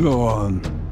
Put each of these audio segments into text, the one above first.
Go on.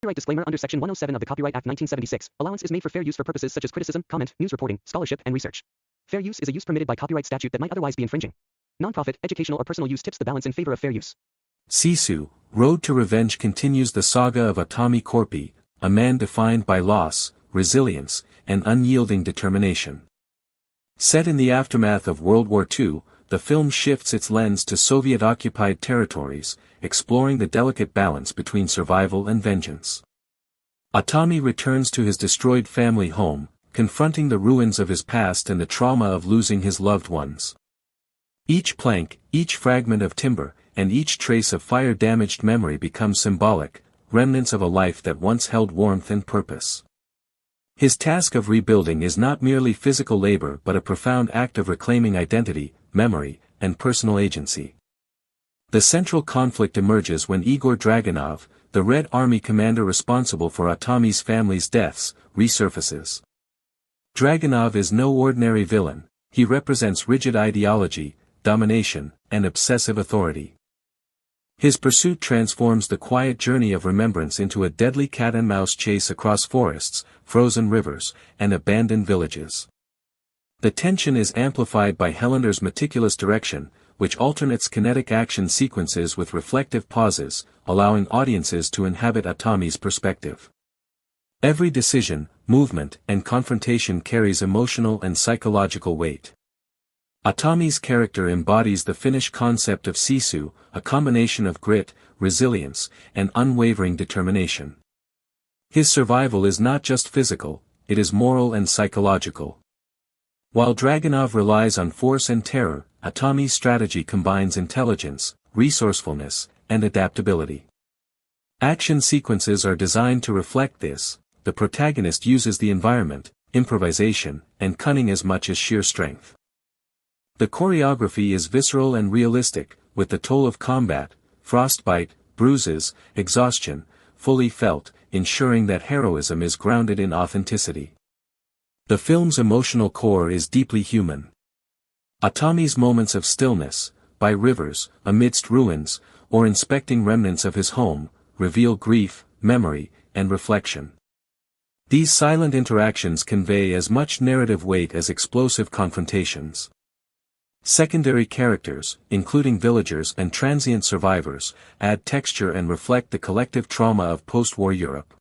Copyright disclaimer under Section 107 of the Copyright Act 1976. Allowance is made for fair use for purposes such as criticism, comment, news reporting, scholarship, and research. Fair use is a use permitted by copyright statute that might otherwise be infringing. Nonprofit, educational or personal use tips the balance in favor of fair use. Sisu, Road to Revenge continues the saga of Atami Korpi, a man defined by loss, resilience, and unyielding determination. Set in the aftermath of World War II, the film shifts its lens to Soviet-occupied territories, exploring the delicate balance between survival and vengeance. Atami returns to his destroyed family home, confronting the ruins of his past and the trauma of losing his loved ones. Each plank, each fragment of timber, and each trace of fire-damaged memory becomes symbolic, remnants of a life that once held warmth and purpose. His task of rebuilding is not merely physical labor but a profound act of reclaiming identity, memory, and personal agency. The central conflict emerges when Igor Dragunov, the Red Army commander responsible for Atami's family's deaths, resurfaces. Dragunov is no ordinary villain, he represents rigid ideology, domination, and obsessive authority. His pursuit transforms the quiet journey of remembrance into a deadly cat-and-mouse chase across forests, frozen rivers, and abandoned villages. The tension is amplified by Hellander's meticulous direction, which alternates kinetic action sequences with reflective pauses, allowing audiences to inhabit Atami's perspective. Every decision, movement, and confrontation carries emotional and psychological weight. Atami's character embodies the Finnish concept of Sisu, a combination of grit, resilience, and unwavering determination. His survival is not just physical, it is moral and psychological. While Dragunov relies on force and terror, Atami's strategy combines intelligence, resourcefulness, and adaptability. Action sequences are designed to reflect this. The protagonist uses the environment, improvisation, and cunning as much as sheer strength. The choreography is visceral and realistic, with the toll of combat, frostbite, bruises, exhaustion, fully felt, ensuring that heroism is grounded in authenticity. The film's emotional core is deeply human. Atami's moments of stillness, by rivers, amidst ruins, or inspecting remnants of his home, reveal grief, memory, and reflection. These silent interactions convey as much narrative weight as explosive confrontations. Secondary characters, including villagers and transient survivors, add texture and reflect the collective trauma of post-war Europe.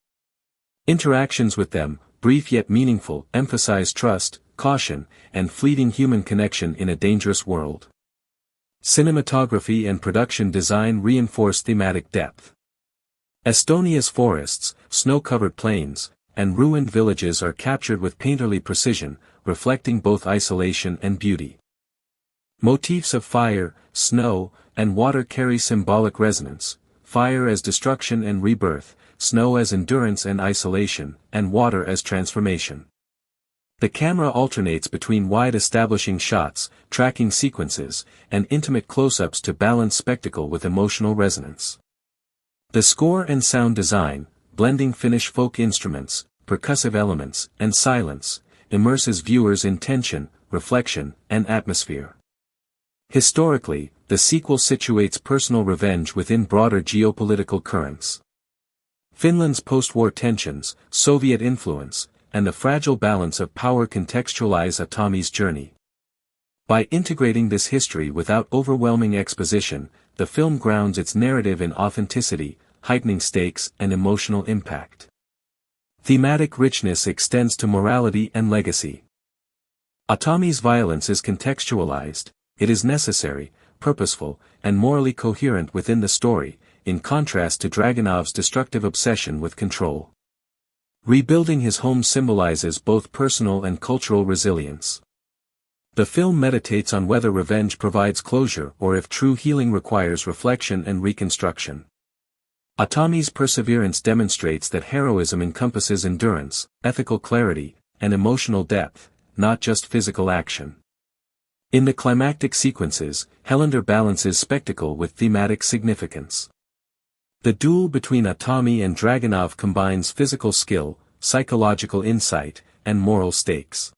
Interactions with them, brief yet meaningful, emphasize trust, caution, and fleeting human connection in a dangerous world. Cinematography and production design reinforce thematic depth. Estonia's forests, snow-covered plains, and ruined villages are captured with painterly precision, reflecting both isolation and beauty. Motifs of fire, snow, and water carry symbolic resonance, fire as destruction and rebirth, snow as endurance and isolation, and water as transformation. The camera alternates between wide establishing shots, tracking sequences, and intimate close-ups to balance spectacle with emotional resonance. The score and sound design, blending Finnish folk instruments, percussive elements, and silence, immerses viewers in tension, reflection, and atmosphere. Historically, the sequel situates personal revenge within broader geopolitical currents. Finland's post-war tensions, Soviet influence, and the fragile balance of power contextualize Atami's journey. By integrating this history without overwhelming exposition, the film grounds its narrative in authenticity, heightening stakes and emotional impact. Thematic richness extends to morality and legacy. Atami's violence is contextualized. It is necessary, purposeful, and morally coherent within the story, in contrast to Dragunov's destructive obsession with control. Rebuilding his home symbolizes both personal and cultural resilience. The film meditates on whether revenge provides closure or if true healing requires reflection and reconstruction. Atami's perseverance demonstrates that heroism encompasses endurance, ethical clarity, and emotional depth, not just physical action. In the climactic sequences, Hellander balances spectacle with thematic significance. The duel between Atami and Dragunov combines physical skill, psychological insight, and moral stakes.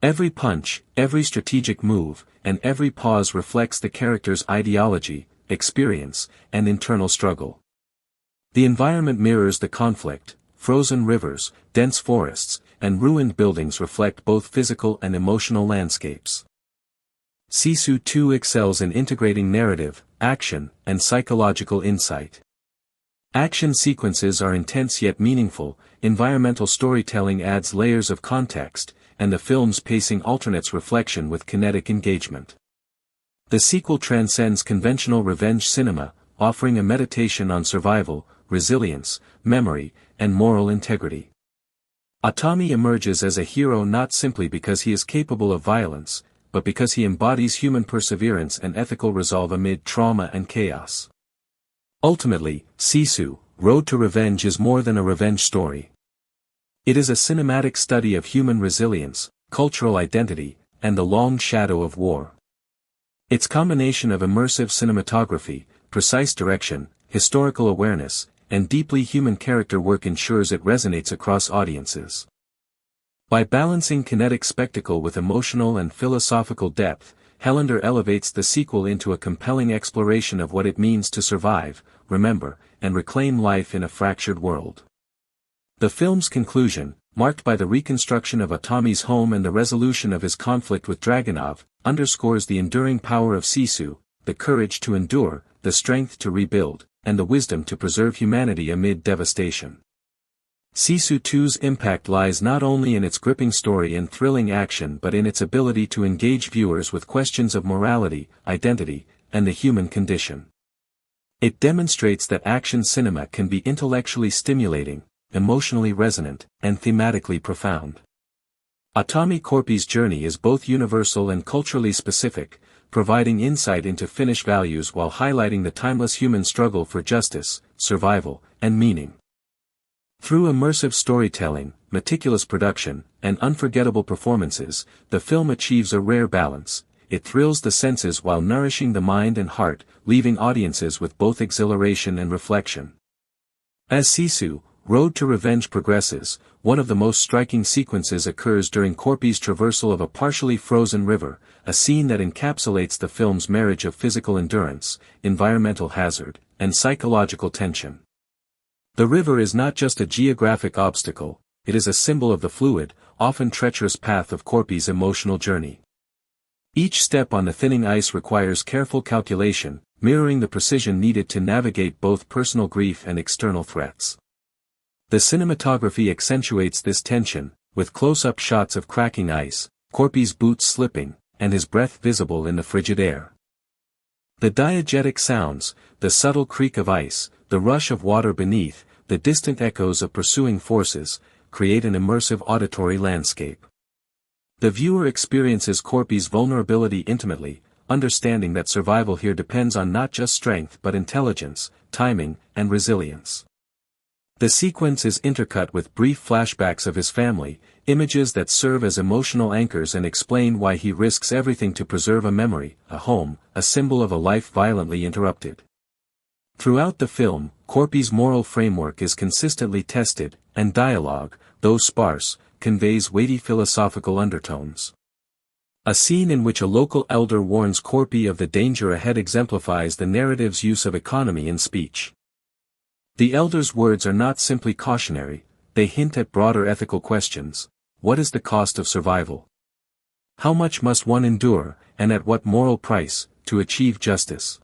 Every punch, every strategic move, and every pause reflects the character's ideology, experience, and internal struggle. The environment mirrors the conflict. Frozen rivers, dense forests, and ruined buildings reflect both physical and emotional landscapes. Sisu 2 excels in integrating narrative, action, and psychological insight. Action sequences are intense yet meaningful, environmental storytelling adds layers of context, and the film's pacing alternates reflection with kinetic engagement. The sequel transcends conventional revenge cinema, offering a meditation on survival, resilience, memory, and moral integrity. Atami emerges as a hero not simply because he is capable of violence, but because he embodies human perseverance and ethical resolve amid trauma and chaos. Ultimately, Sisu, Road to Revenge is more than a revenge story. It is a cinematic study of human resilience, cultural identity, and the long shadow of war. Its combination of immersive cinematography, precise direction, historical awareness, and deeply human character work ensures it resonates across audiences. By balancing kinetic spectacle with emotional and philosophical depth, Helander elevates the sequel into a compelling exploration of what it means to survive, remember, and reclaim life in a fractured world. The film's conclusion, marked by the reconstruction of Atami's home and the resolution of his conflict with Dragunov, underscores the enduring power of Sisu, the courage to endure, the strength to rebuild, and the wisdom to preserve humanity amid devastation. Sisu 2's impact lies not only in its gripping story and thrilling action but in its ability to engage viewers with questions of morality, identity, and the human condition. It demonstrates that action cinema can be intellectually stimulating, emotionally resonant, and thematically profound. Atami Korpi's journey is both universal and culturally specific, providing insight into Finnish values while highlighting the timeless human struggle for justice, survival, and meaning. Through immersive storytelling, meticulous production, and unforgettable performances, the film achieves a rare balance. It thrills the senses while nourishing the mind and heart, leaving audiences with both exhilaration and reflection. As Sisu, Road to Revenge progresses, one of the most striking sequences occurs during Korpi's traversal of a partially frozen river, a scene that encapsulates the film's marriage of physical endurance, environmental hazard, and psychological tension. The river is not just a geographic obstacle, it is a symbol of the fluid, often treacherous path of Korpi's emotional journey. Each step on the thinning ice requires careful calculation, mirroring the precision needed to navigate both personal grief and external threats. The cinematography accentuates this tension, with close-up shots of cracking ice, Korpi's boots slipping, and his breath visible in the frigid air. The diegetic sounds, the subtle creak of ice, the rush of water beneath, the distant echoes of pursuing forces, create an immersive auditory landscape. The viewer experiences Korpi's vulnerability intimately, understanding that survival here depends on not just strength but intelligence, timing, and resilience. The sequence is intercut with brief flashbacks of his family, images that serve as emotional anchors and explain why he risks everything to preserve a memory, a home, a symbol of a life violently interrupted. Throughout the film, Korpi's moral framework is consistently tested, and dialogue, though sparse, conveys weighty philosophical undertones. A scene in which a local elder warns Korpi of the danger ahead exemplifies the narrative's use of economy in speech. The elder's words are not simply cautionary, they hint at broader ethical questions. What is the cost of survival? How much must one endure, and at what moral price, to achieve justice?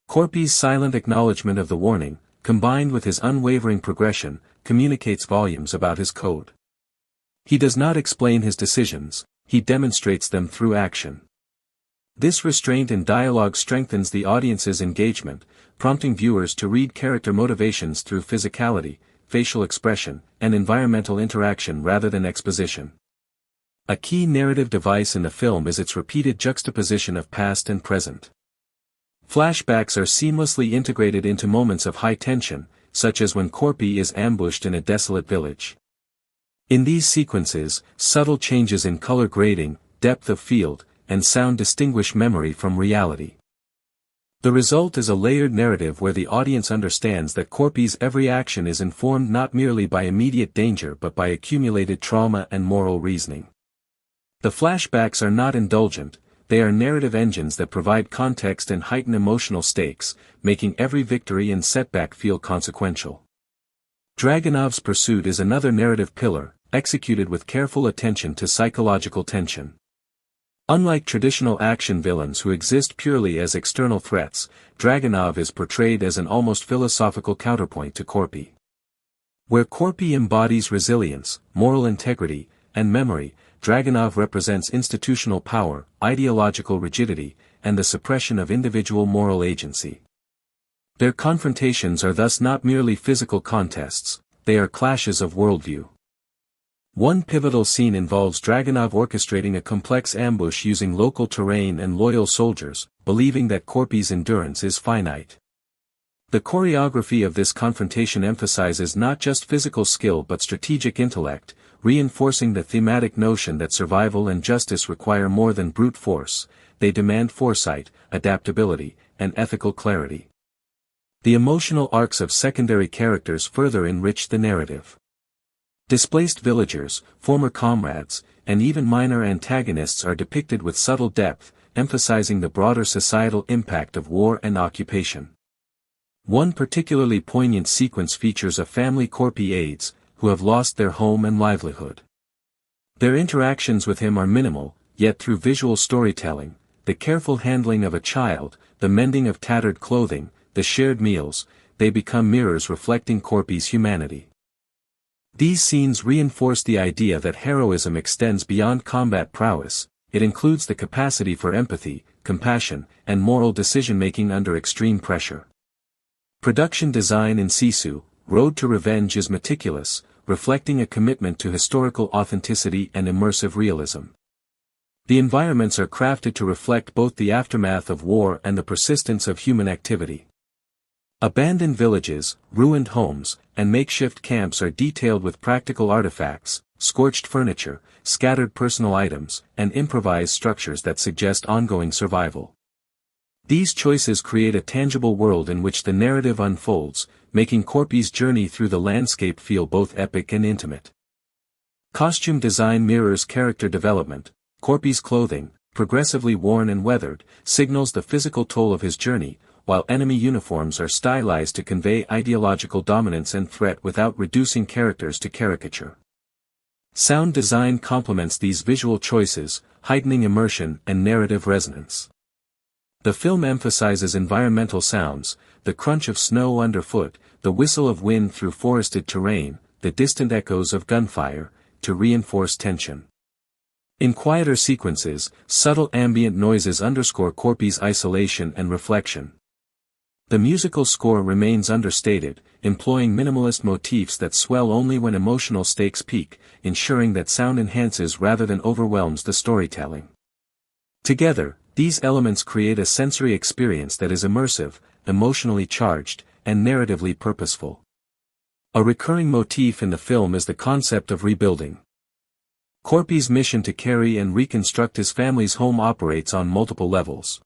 Korpi's silent acknowledgement of the warning, combined with his unwavering progression, communicates volumes about his code. He does not explain his decisions, he demonstrates them through action. This restraint in dialogue strengthens the audience's engagement, prompting viewers to read character motivations through physicality, facial expression, and environmental interaction rather than exposition. A key narrative device in the film is its repeated juxtaposition of past and present. Flashbacks are seamlessly integrated into moments of high tension, such as when Korpi is ambushed in a desolate village. In these sequences, subtle changes in color grading, depth of field, and sound distinguish memory from reality. The result is a layered narrative where the audience understands that Korpi's every action is informed not merely by immediate danger but by accumulated trauma and moral reasoning. The flashbacks are not indulgent, they are narrative engines that provide context and heighten emotional stakes, making every victory and setback feel consequential. Dragunov's pursuit is another narrative pillar, executed with careful attention to psychological tension. Unlike traditional action villains who exist purely as external threats, Dragunov is portrayed as an almost philosophical counterpoint to Korpi. Where Korpi embodies resilience, moral integrity, and memory, Dragunov represents institutional power, ideological rigidity, and the suppression of individual moral agency. Their confrontations are thus not merely physical contests, they are clashes of worldview. One pivotal scene involves Dragunov orchestrating a complex ambush using local terrain and loyal soldiers, believing that Korpi's endurance is finite. The choreography of this confrontation emphasizes not just physical skill but strategic intellect, reinforcing the thematic notion that survival and justice require more than brute force, they demand foresight, adaptability, and ethical clarity. The emotional arcs of secondary characters further enrich the narrative. Displaced villagers, former comrades, and even minor antagonists are depicted with subtle depth, emphasizing the broader societal impact of war and occupation. One particularly poignant sequence features a family Korpi aides, who have lost their home and livelihood. Their interactions with him are minimal, yet through visual storytelling, the careful handling of a child, the mending of tattered clothing, the shared meals, they become mirrors reflecting Korpi's humanity. These scenes reinforce the idea that heroism extends beyond combat prowess, it includes the capacity for empathy, compassion, and moral decision-making under extreme pressure. Production design in Sisu, Road to Revenge is meticulous, reflecting a commitment to historical authenticity and immersive realism. The environments are crafted to reflect both the aftermath of war and the persistence of human activity. Abandoned villages, ruined homes, and makeshift camps are detailed with practical artifacts, scorched furniture, scattered personal items, and improvised structures that suggest ongoing survival. These choices create a tangible world in which the narrative unfolds, making Korpi's journey through the landscape feel both epic and intimate. Costume design mirrors character development. Korpi's clothing, progressively worn and weathered, signals the physical toll of his journey, while enemy uniforms are stylized to convey ideological dominance and threat without reducing characters to caricature. Sound design complements these visual choices, heightening immersion and narrative resonance. The film emphasizes environmental sounds, the crunch of snow underfoot, the whistle of wind through forested terrain, the distant echoes of gunfire, to reinforce tension. In quieter sequences, subtle ambient noises underscore Korpi's isolation and reflection. The musical score remains understated, employing minimalist motifs that swell only when emotional stakes peak, ensuring that sound enhances rather than overwhelms the storytelling. Together, these elements create a sensory experience that is immersive, emotionally charged, and narratively purposeful. A recurring motif in the film is the concept of rebuilding. Korpi's mission to carry and reconstruct his family's home operates on multiple levels.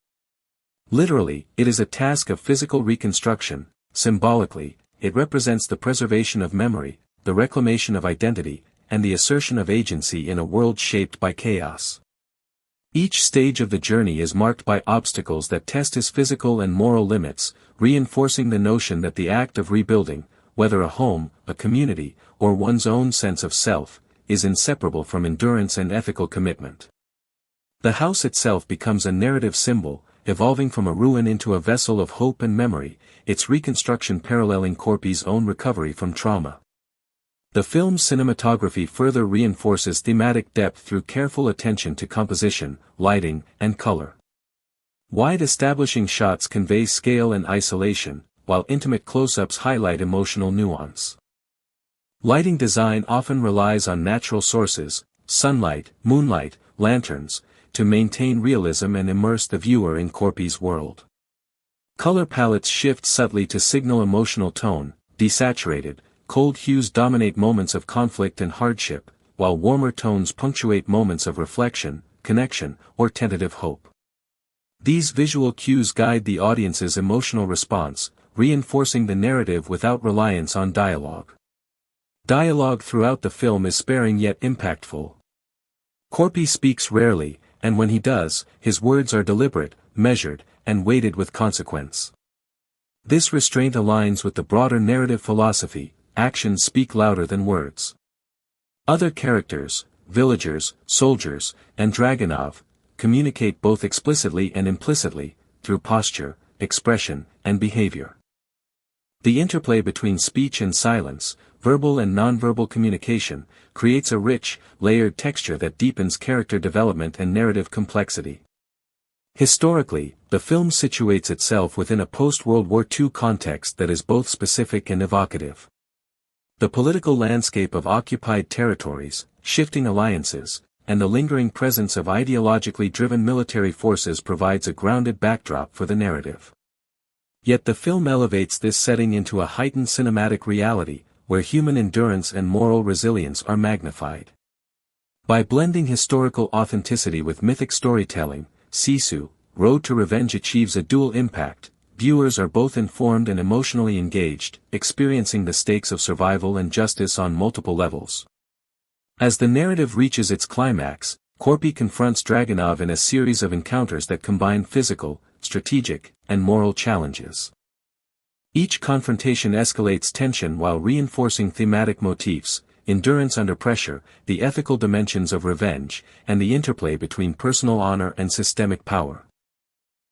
Literally, it is a task of physical reconstruction. Symbolically, it represents the preservation of memory, the reclamation of identity, and the assertion of agency in a world shaped by chaos. Each stage of the journey is marked by obstacles that test his physical and moral limits, reinforcing the notion that the act of rebuilding, whether a home, a community, or one's own sense of self, is inseparable from endurance and ethical commitment. The house itself becomes a narrative symbol, evolving from a ruin into a vessel of hope and memory, its reconstruction paralleling Korpi's own recovery from trauma. The film's cinematography further reinforces thematic depth through careful attention to composition, lighting, and color. Wide establishing shots convey scale and isolation, while intimate close-ups highlight emotional nuance. Lighting design often relies on natural sources, sunlight, moonlight, lanterns, to maintain realism and immerse the viewer in Korpi's world. Color palettes shift subtly to signal emotional tone, desaturated, cold hues dominate moments of conflict and hardship, while warmer tones punctuate moments of reflection, connection, or tentative hope. These visual cues guide the audience's emotional response, reinforcing the narrative without reliance on dialogue. Dialogue throughout the film is sparing yet impactful. Korpi speaks rarely, and when he does, his words are deliberate, measured, and weighted with consequence. This restraint aligns with the broader narrative philosophy: actions speak louder than words. Other characters, villagers, soldiers, and Dragunov, communicate both explicitly and implicitly, through posture, expression, and behavior. The interplay between speech and silence, verbal and nonverbal communication, creates a rich, layered texture that deepens character development and narrative complexity. Historically, the film situates itself within a post-World War II context that is both specific and evocative. The political landscape of occupied territories, shifting alliances, and the lingering presence of ideologically driven military forces provides a grounded backdrop for the narrative. Yet the film elevates this setting into a heightened cinematic reality, where human endurance and moral resilience are magnified. By blending historical authenticity with mythic storytelling, Sisu, Road to Revenge achieves a dual impact. Viewers are both informed and emotionally engaged, experiencing the stakes of survival and justice on multiple levels. As the narrative reaches its climax, Korpi confronts Dragunov in a series of encounters that combine physical, strategic, and moral challenges. Each confrontation escalates tension while reinforcing thematic motifs: endurance under pressure, the ethical dimensions of revenge, and the interplay between personal honor and systemic power.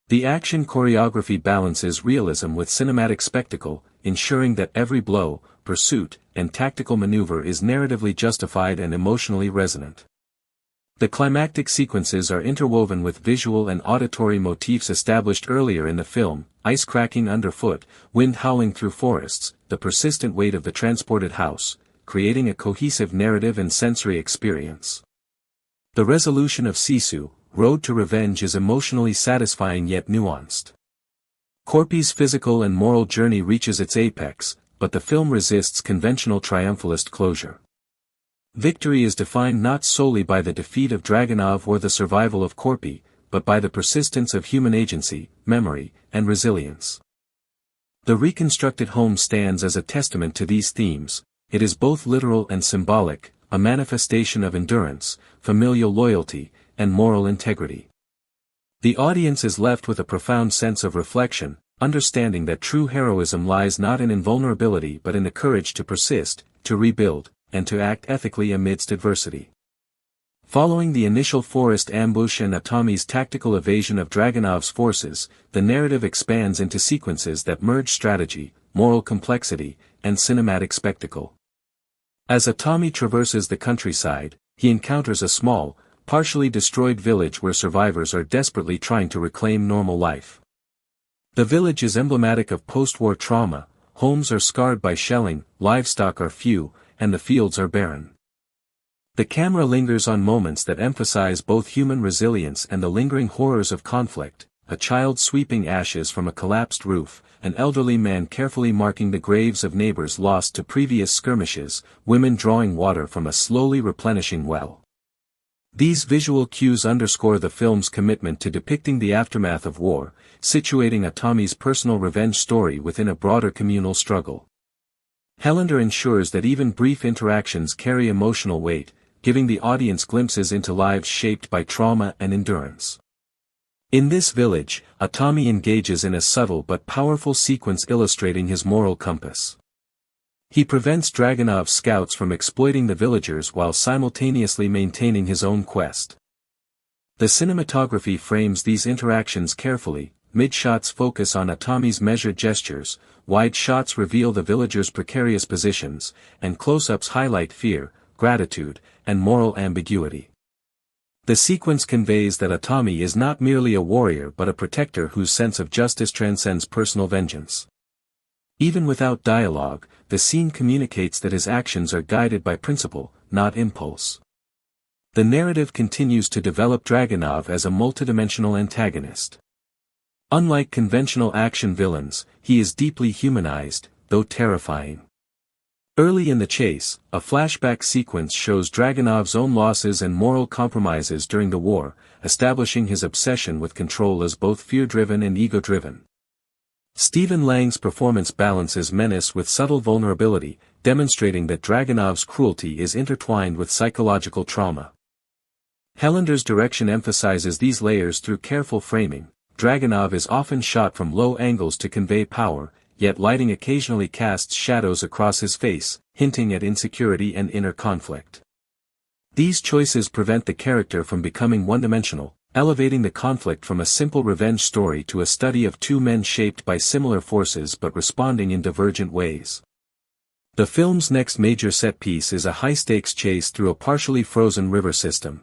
The action choreography balances realism with cinematic spectacle, ensuring that every blow, pursuit, and tactical maneuver is narratively justified and emotionally resonant. The climactic sequences are interwoven with visual and auditory motifs established earlier in the film: ice cracking underfoot, wind howling through forests, the persistent weight of the transported house, creating a cohesive narrative and sensory experience. The resolution of Sisu, Road to Revenge is emotionally satisfying yet nuanced. Korpi's physical and moral journey reaches its apex, but the film resists conventional triumphalist closure. Victory is defined not solely by the defeat of Dragunov or the survival of Korpi, but by the persistence of human agency, memory, and resilience. The reconstructed home stands as a testament to these themes. It is both literal and symbolic, a manifestation of endurance, familial loyalty, and moral integrity. The audience is left with a profound sense of reflection, understanding that true heroism lies not in invulnerability but in the courage to persist, to rebuild, and to act ethically amidst adversity. Following the initial forest ambush and Atami's tactical evasion of Dragunov's forces, the narrative expands into sequences that merge strategy, moral complexity, and cinematic spectacle. As Atami traverses the countryside, he encounters a small, partially destroyed village where survivors are desperately trying to reclaim normal life. The village is emblematic of post-war trauma: homes are scarred by shelling, livestock are few, and the fields are barren. The camera lingers on moments that emphasize both human resilience and the lingering horrors of conflict: a child sweeping ashes from a collapsed roof, an elderly man carefully marking the graves of neighbors lost to previous skirmishes, women drawing water from a slowly replenishing well. These visual cues underscore the film's commitment to depicting the aftermath of war, situating Atami's personal revenge story within a broader communal struggle. Helander ensures that even brief interactions carry emotional weight, giving the audience glimpses into lives shaped by trauma and endurance. In this village, Atami engages in a subtle but powerful sequence illustrating his moral compass. He prevents Dragunov's scouts from exploiting the villagers while simultaneously maintaining his own quest. The cinematography frames these interactions carefully: mid-shots focus on Atami's measured gestures, wide shots reveal the villagers' precarious positions, and close-ups highlight fear, gratitude, and moral ambiguity. The sequence conveys that Atami is not merely a warrior but a protector whose sense of justice transcends personal vengeance. Even without dialogue, the scene communicates that his actions are guided by principle, not impulse. The narrative continues to develop Dragunov as a multidimensional antagonist. Unlike conventional action villains, he is deeply humanized, though terrifying. Early in the chase, a flashback sequence shows Dragunov's own losses and moral compromises during the war, establishing his obsession with control as both fear-driven and ego-driven. Stephen Lang's performance balances menace with subtle vulnerability, demonstrating that Dragunov's cruelty is intertwined with psychological trauma. Hellander's direction emphasizes these layers through careful framing. Dragunov is often shot from low angles to convey power, yet lighting occasionally casts shadows across his face, hinting at insecurity and inner conflict. These choices prevent the character from becoming one-dimensional, elevating the conflict from a simple revenge story to a study of two men shaped by similar forces but responding in divergent ways. The film's next major set piece is a high-stakes chase through a partially frozen river system.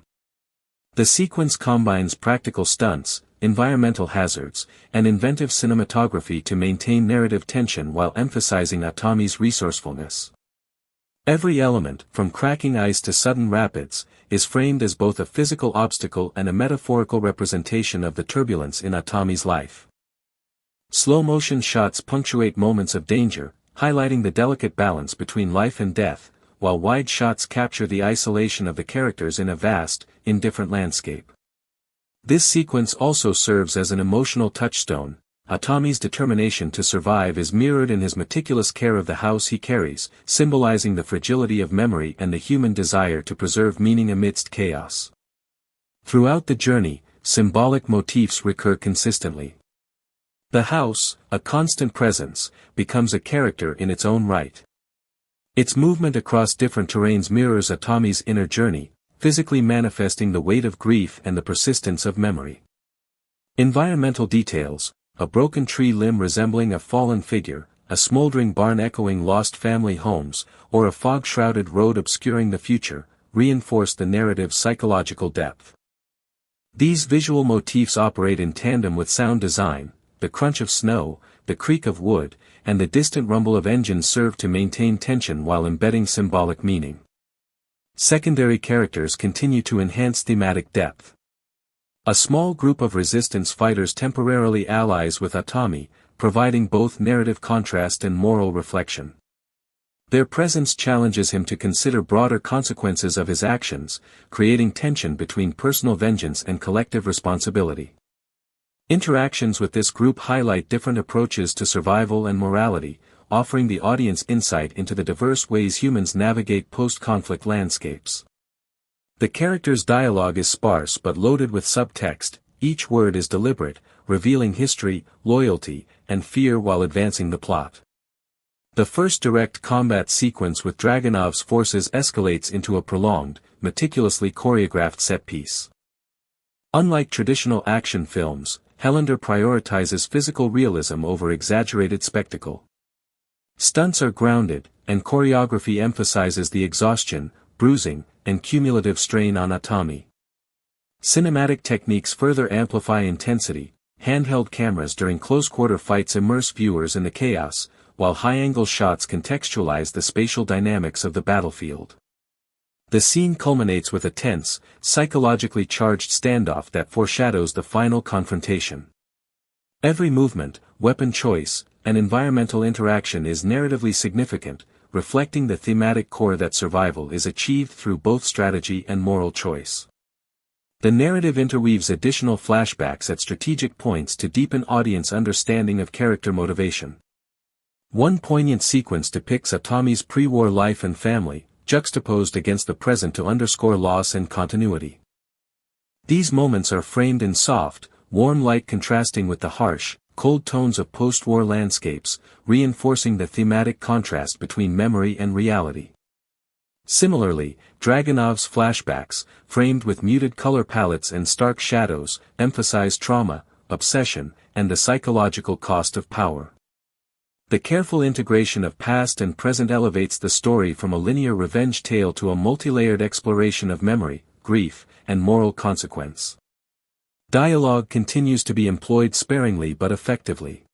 The sequence combines practical stunts, environmental hazards, and inventive cinematography to maintain narrative tension while emphasizing Atami's resourcefulness. Every element, from cracking ice to sudden rapids, is framed as both a physical obstacle and a metaphorical representation of the turbulence in Atami's life. Slow-motion shots punctuate moments of danger, highlighting the delicate balance between life and death, while wide shots capture the isolation of the characters in a vast, indifferent landscape. This sequence also serves as an emotional touchstone. Atami's determination to survive is mirrored in his meticulous care of the house he carries, symbolizing the fragility of memory and the human desire to preserve meaning amidst chaos. Throughout the journey, symbolic motifs recur consistently. The house, a constant presence, becomes a character in its own right. Its movement across different terrains mirrors Atami's inner journey, physically manifesting the weight of grief and the persistence of memory. Environmental details, a broken tree limb resembling a fallen figure, a smoldering barn echoing lost family homes, or a fog-shrouded road obscuring the future, reinforce the narrative's psychological depth. These visual motifs operate in tandem with sound design. The crunch of snow, the creak of wood, and the distant rumble of engines serve to maintain tension while embedding symbolic meaning. Secondary characters continue to enhance thematic depth. A small group of resistance fighters temporarily allies with Atami, providing both narrative contrast and moral reflection. Their presence challenges him to consider broader consequences of his actions, creating tension between personal vengeance and collective responsibility. Interactions with this group highlight different approaches to survival and morality, offering the audience insight into the diverse ways humans navigate post-conflict landscapes. The characters' dialogue is sparse but loaded with subtext. Each word is deliberate, revealing history, loyalty, and fear while advancing the plot. The first direct combat sequence with Dragunov's forces escalates into a prolonged, meticulously choreographed set piece. Unlike traditional action films, Hellander prioritizes physical realism over exaggerated spectacle. Stunts are grounded, and choreography emphasizes the exhaustion, bruising, and cumulative strain on Atami. Cinematic techniques further amplify intensity. Handheld cameras during close-quarter fights immerse viewers in the chaos, while high-angle shots contextualize the spatial dynamics of the battlefield. The scene culminates with a tense, psychologically charged standoff that foreshadows the final confrontation. Every movement, weapon choice, and environmental interaction is narratively significant, reflecting the thematic core that survival is achieved through both strategy and moral choice. The narrative interweaves additional flashbacks at strategic points to deepen audience understanding of character motivation. One poignant sequence depicts Atami's pre-war life and family, juxtaposed against the present to underscore loss and continuity. These moments are framed in soft, warm light contrasting with the harsh, cold tones of post-war landscapes, reinforcing the thematic contrast between memory and reality. Similarly, Dragunov's flashbacks, framed with muted color palettes and stark shadows, emphasize trauma, obsession, and the psychological cost of power. The careful integration of past and present elevates the story from a linear revenge tale to a multi-layered exploration of memory, grief, and moral consequence. Dialogue continues to be employed sparingly but effectively.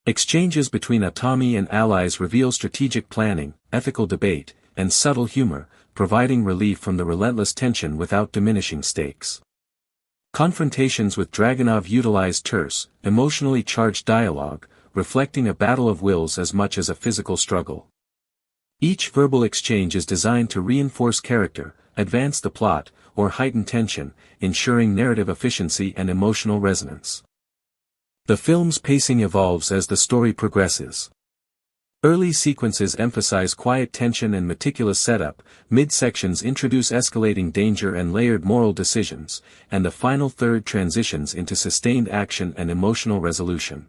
Exchanges between Atami and allies reveal strategic planning, ethical debate, and subtle humor, providing relief from the relentless tension without diminishing stakes. Confrontations with Dragunov utilize terse, emotionally charged dialogue, reflecting a battle of wills as much as a physical struggle. Each verbal exchange is designed to reinforce character, advance the plot, or heighten tension, ensuring narrative efficiency and emotional resonance. The film's pacing evolves as the story progresses. Early sequences emphasize quiet tension and meticulous setup, mid-sections introduce escalating danger and layered moral decisions, and the final third transitions into sustained action and emotional resolution.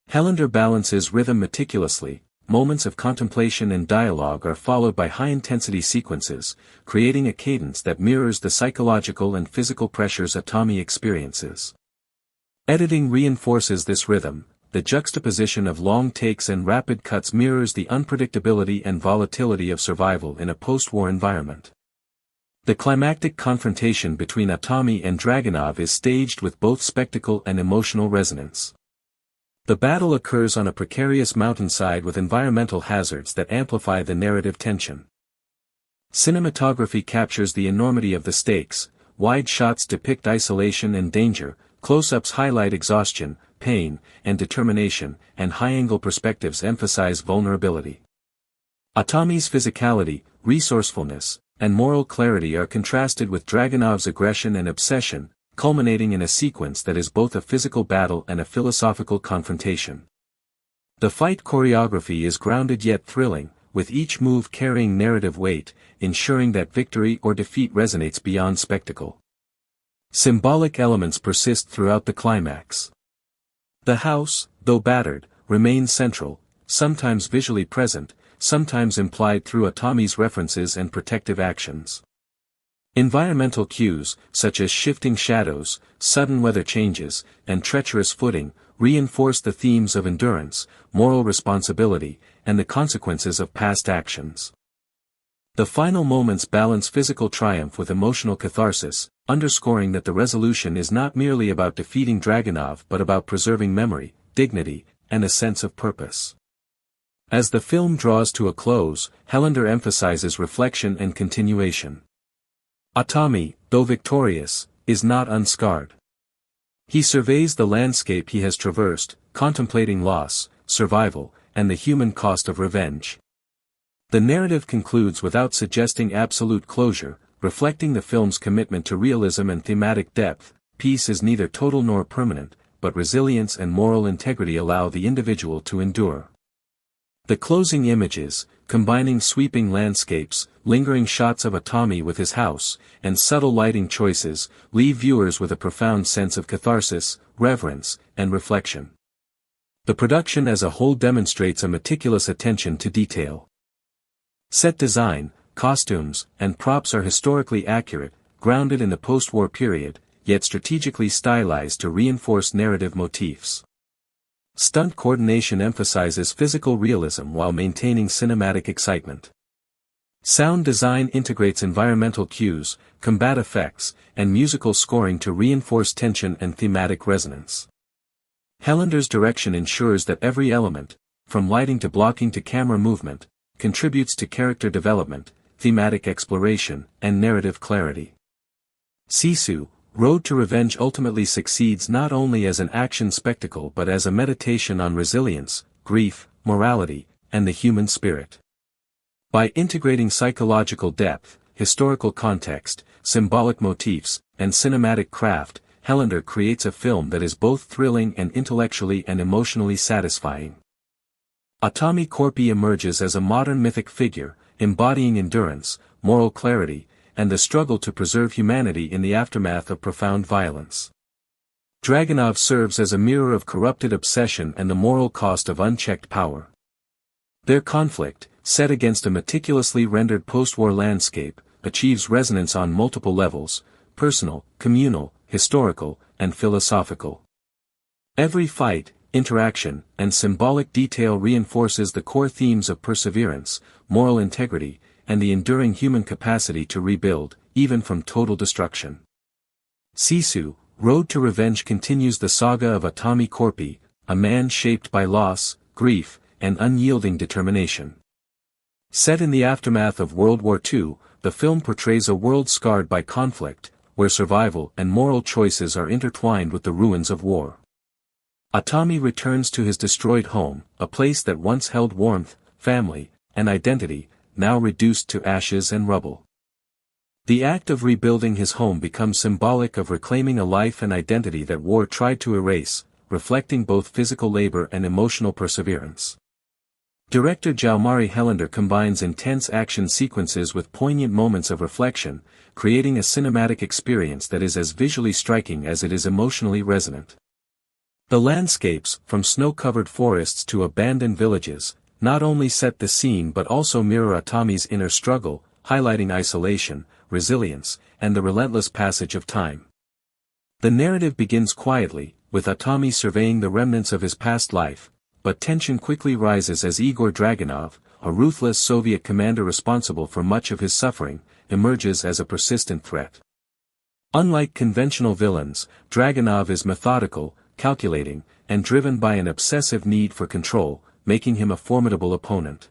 Helander balances rhythm meticulously, moments of contemplation and dialogue are followed by high-intensity sequences, creating a cadence that mirrors the psychological and physical pressures Atami experiences. Editing reinforces this rhythm. The juxtaposition of long takes and rapid cuts mirrors the unpredictability and volatility of survival in a post-war environment. The climactic confrontation between Atami and Dragunov is staged with both spectacle and emotional resonance. The battle occurs on a precarious mountainside with environmental hazards that amplify the narrative tension. Cinematography captures the enormity of the stakes, wide shots depict isolation and danger, close-ups highlight exhaustion, pain, and determination, and high-angle perspectives emphasize vulnerability. Atami's physicality, resourcefulness, and moral clarity are contrasted with Dragunov's aggression and obsession, culminating in a sequence that is both a physical battle and a philosophical confrontation. The fight choreography is grounded yet thrilling, with each move carrying narrative weight, ensuring that victory or defeat resonates beyond spectacle. Symbolic elements persist throughout the climax. The house, though battered, remains central, sometimes visually present, sometimes implied through Atami's references and protective actions. Environmental cues, such as shifting shadows, sudden weather changes, and treacherous footing, reinforce the themes of endurance, moral responsibility, and the consequences of past actions. The final moments balance physical triumph with emotional catharsis, underscoring that the resolution is not merely about defeating Dragunov but about preserving memory, dignity, and a sense of purpose. As the film draws to a close, Helander emphasizes reflection and continuation. Atami, though victorious, is not unscarred. He surveys the landscape he has traversed, contemplating loss, survival, and the human cost of revenge. The narrative concludes without suggesting absolute closure, reflecting the film's commitment to realism and thematic depth. Peace is neither total nor permanent, but resilience and moral integrity allow the individual to endure. The closing images, combining sweeping landscapes, lingering shots of Atami with his house, and subtle lighting choices, leave viewers with a profound sense of catharsis, reverence, and reflection. The production as a whole demonstrates a meticulous attention to detail. Set design, costumes, and props are historically accurate, grounded in the post-war period, yet strategically stylized to reinforce narrative motifs. Stunt coordination emphasizes physical realism while maintaining cinematic excitement. Sound design integrates environmental cues, combat effects, and musical scoring to reinforce tension and thematic resonance. Helander's direction ensures that every element, from lighting to blocking to camera movement, contributes to character development, thematic exploration, and narrative clarity. Sisu, Road to Revenge ultimately succeeds not only as an action spectacle but as a meditation on resilience, grief, morality, and the human spirit. By integrating psychological depth, historical context, symbolic motifs, and cinematic craft, Helander creates a film that is both thrilling and intellectually and emotionally satisfying. Atami Korpi emerges as a modern mythic figure, embodying endurance, moral clarity, and the struggle to preserve humanity in the aftermath of profound violence. Dragunov serves as a mirror of corrupted obsession and the moral cost of unchecked power. Their conflict, set against a meticulously rendered post-war landscape, achieves resonance on multiple levels: personal, communal, historical, and philosophical. Every fight, interaction, and symbolic detail reinforces the core themes of perseverance, moral integrity, and the enduring human capacity to rebuild, even from total destruction. Sisu, Road to Revenge continues the saga of Atami Korpi, a man shaped by loss, grief, and unyielding determination. Set in the aftermath of World War II, the film portrays a world scarred by conflict, where survival and moral choices are intertwined with the ruins of war. Atami returns to his destroyed home, a place that once held warmth, family, and identity, now reduced to ashes and rubble. The act of rebuilding his home becomes symbolic of reclaiming a life and identity that war tried to erase, reflecting both physical labor and emotional perseverance. Director Jalmari Helander combines intense action sequences with poignant moments of reflection, creating a cinematic experience that is as visually striking as it is emotionally resonant. The landscapes, from snow-covered forests to abandoned villages, not only set the scene but also mirror Atami's inner struggle, highlighting isolation, resilience, and the relentless passage of time. The narrative begins quietly, with Atami surveying the remnants of his past life, but tension quickly rises as Igor Dragunov, a ruthless Soviet commander responsible for much of his suffering, emerges as a persistent threat. Unlike conventional villains, Dragunov is methodical, calculating, and driven by an obsessive need for control, making him a formidable opponent.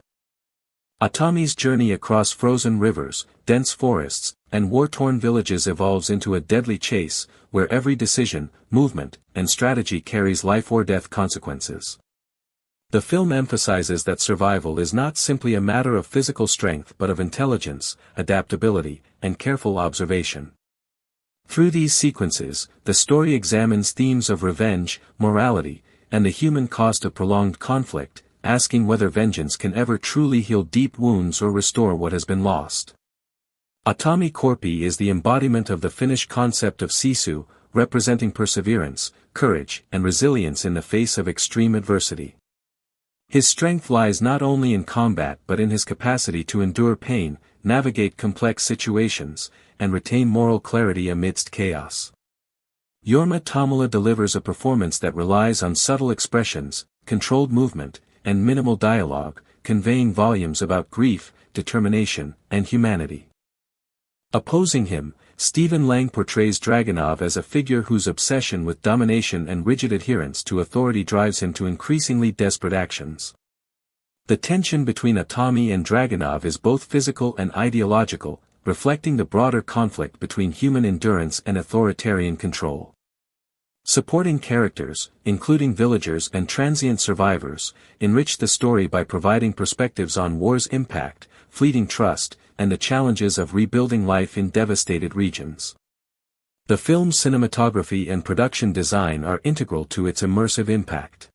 Atami's journey across frozen rivers, dense forests, and war-torn villages evolves into a deadly chase, where every decision, movement, and strategy carries life-or-death consequences. The film emphasizes that survival is not simply a matter of physical strength but of intelligence, adaptability, and careful observation. Through these sequences, the story examines themes of revenge, morality, and the human cost of prolonged conflict, asking whether vengeance can ever truly heal deep wounds or restore what has been lost. Atami Korpi is the embodiment of the Finnish concept of Sisu, representing perseverance, courage, and resilience in the face of extreme adversity. His strength lies not only in combat but in his capacity to endure pain, navigate complex situations, and retain moral clarity amidst chaos. Jorma Tommila delivers a performance that relies on subtle expressions, controlled movement, and minimal dialogue, conveying volumes about grief, determination, and humanity. Opposing him, Stephen Lang portrays Dragunov as a figure whose obsession with domination and rigid adherence to authority drives him to increasingly desperate actions. The tension between Atami and Dragunov is both physical and ideological, reflecting the broader conflict between human endurance and authoritarian control. Supporting characters, including villagers and transient survivors, enrich the story by providing perspectives on war's impact, fleeting trust, and the challenges of rebuilding life in devastated regions. The film's cinematography and production design are integral to its immersive impact.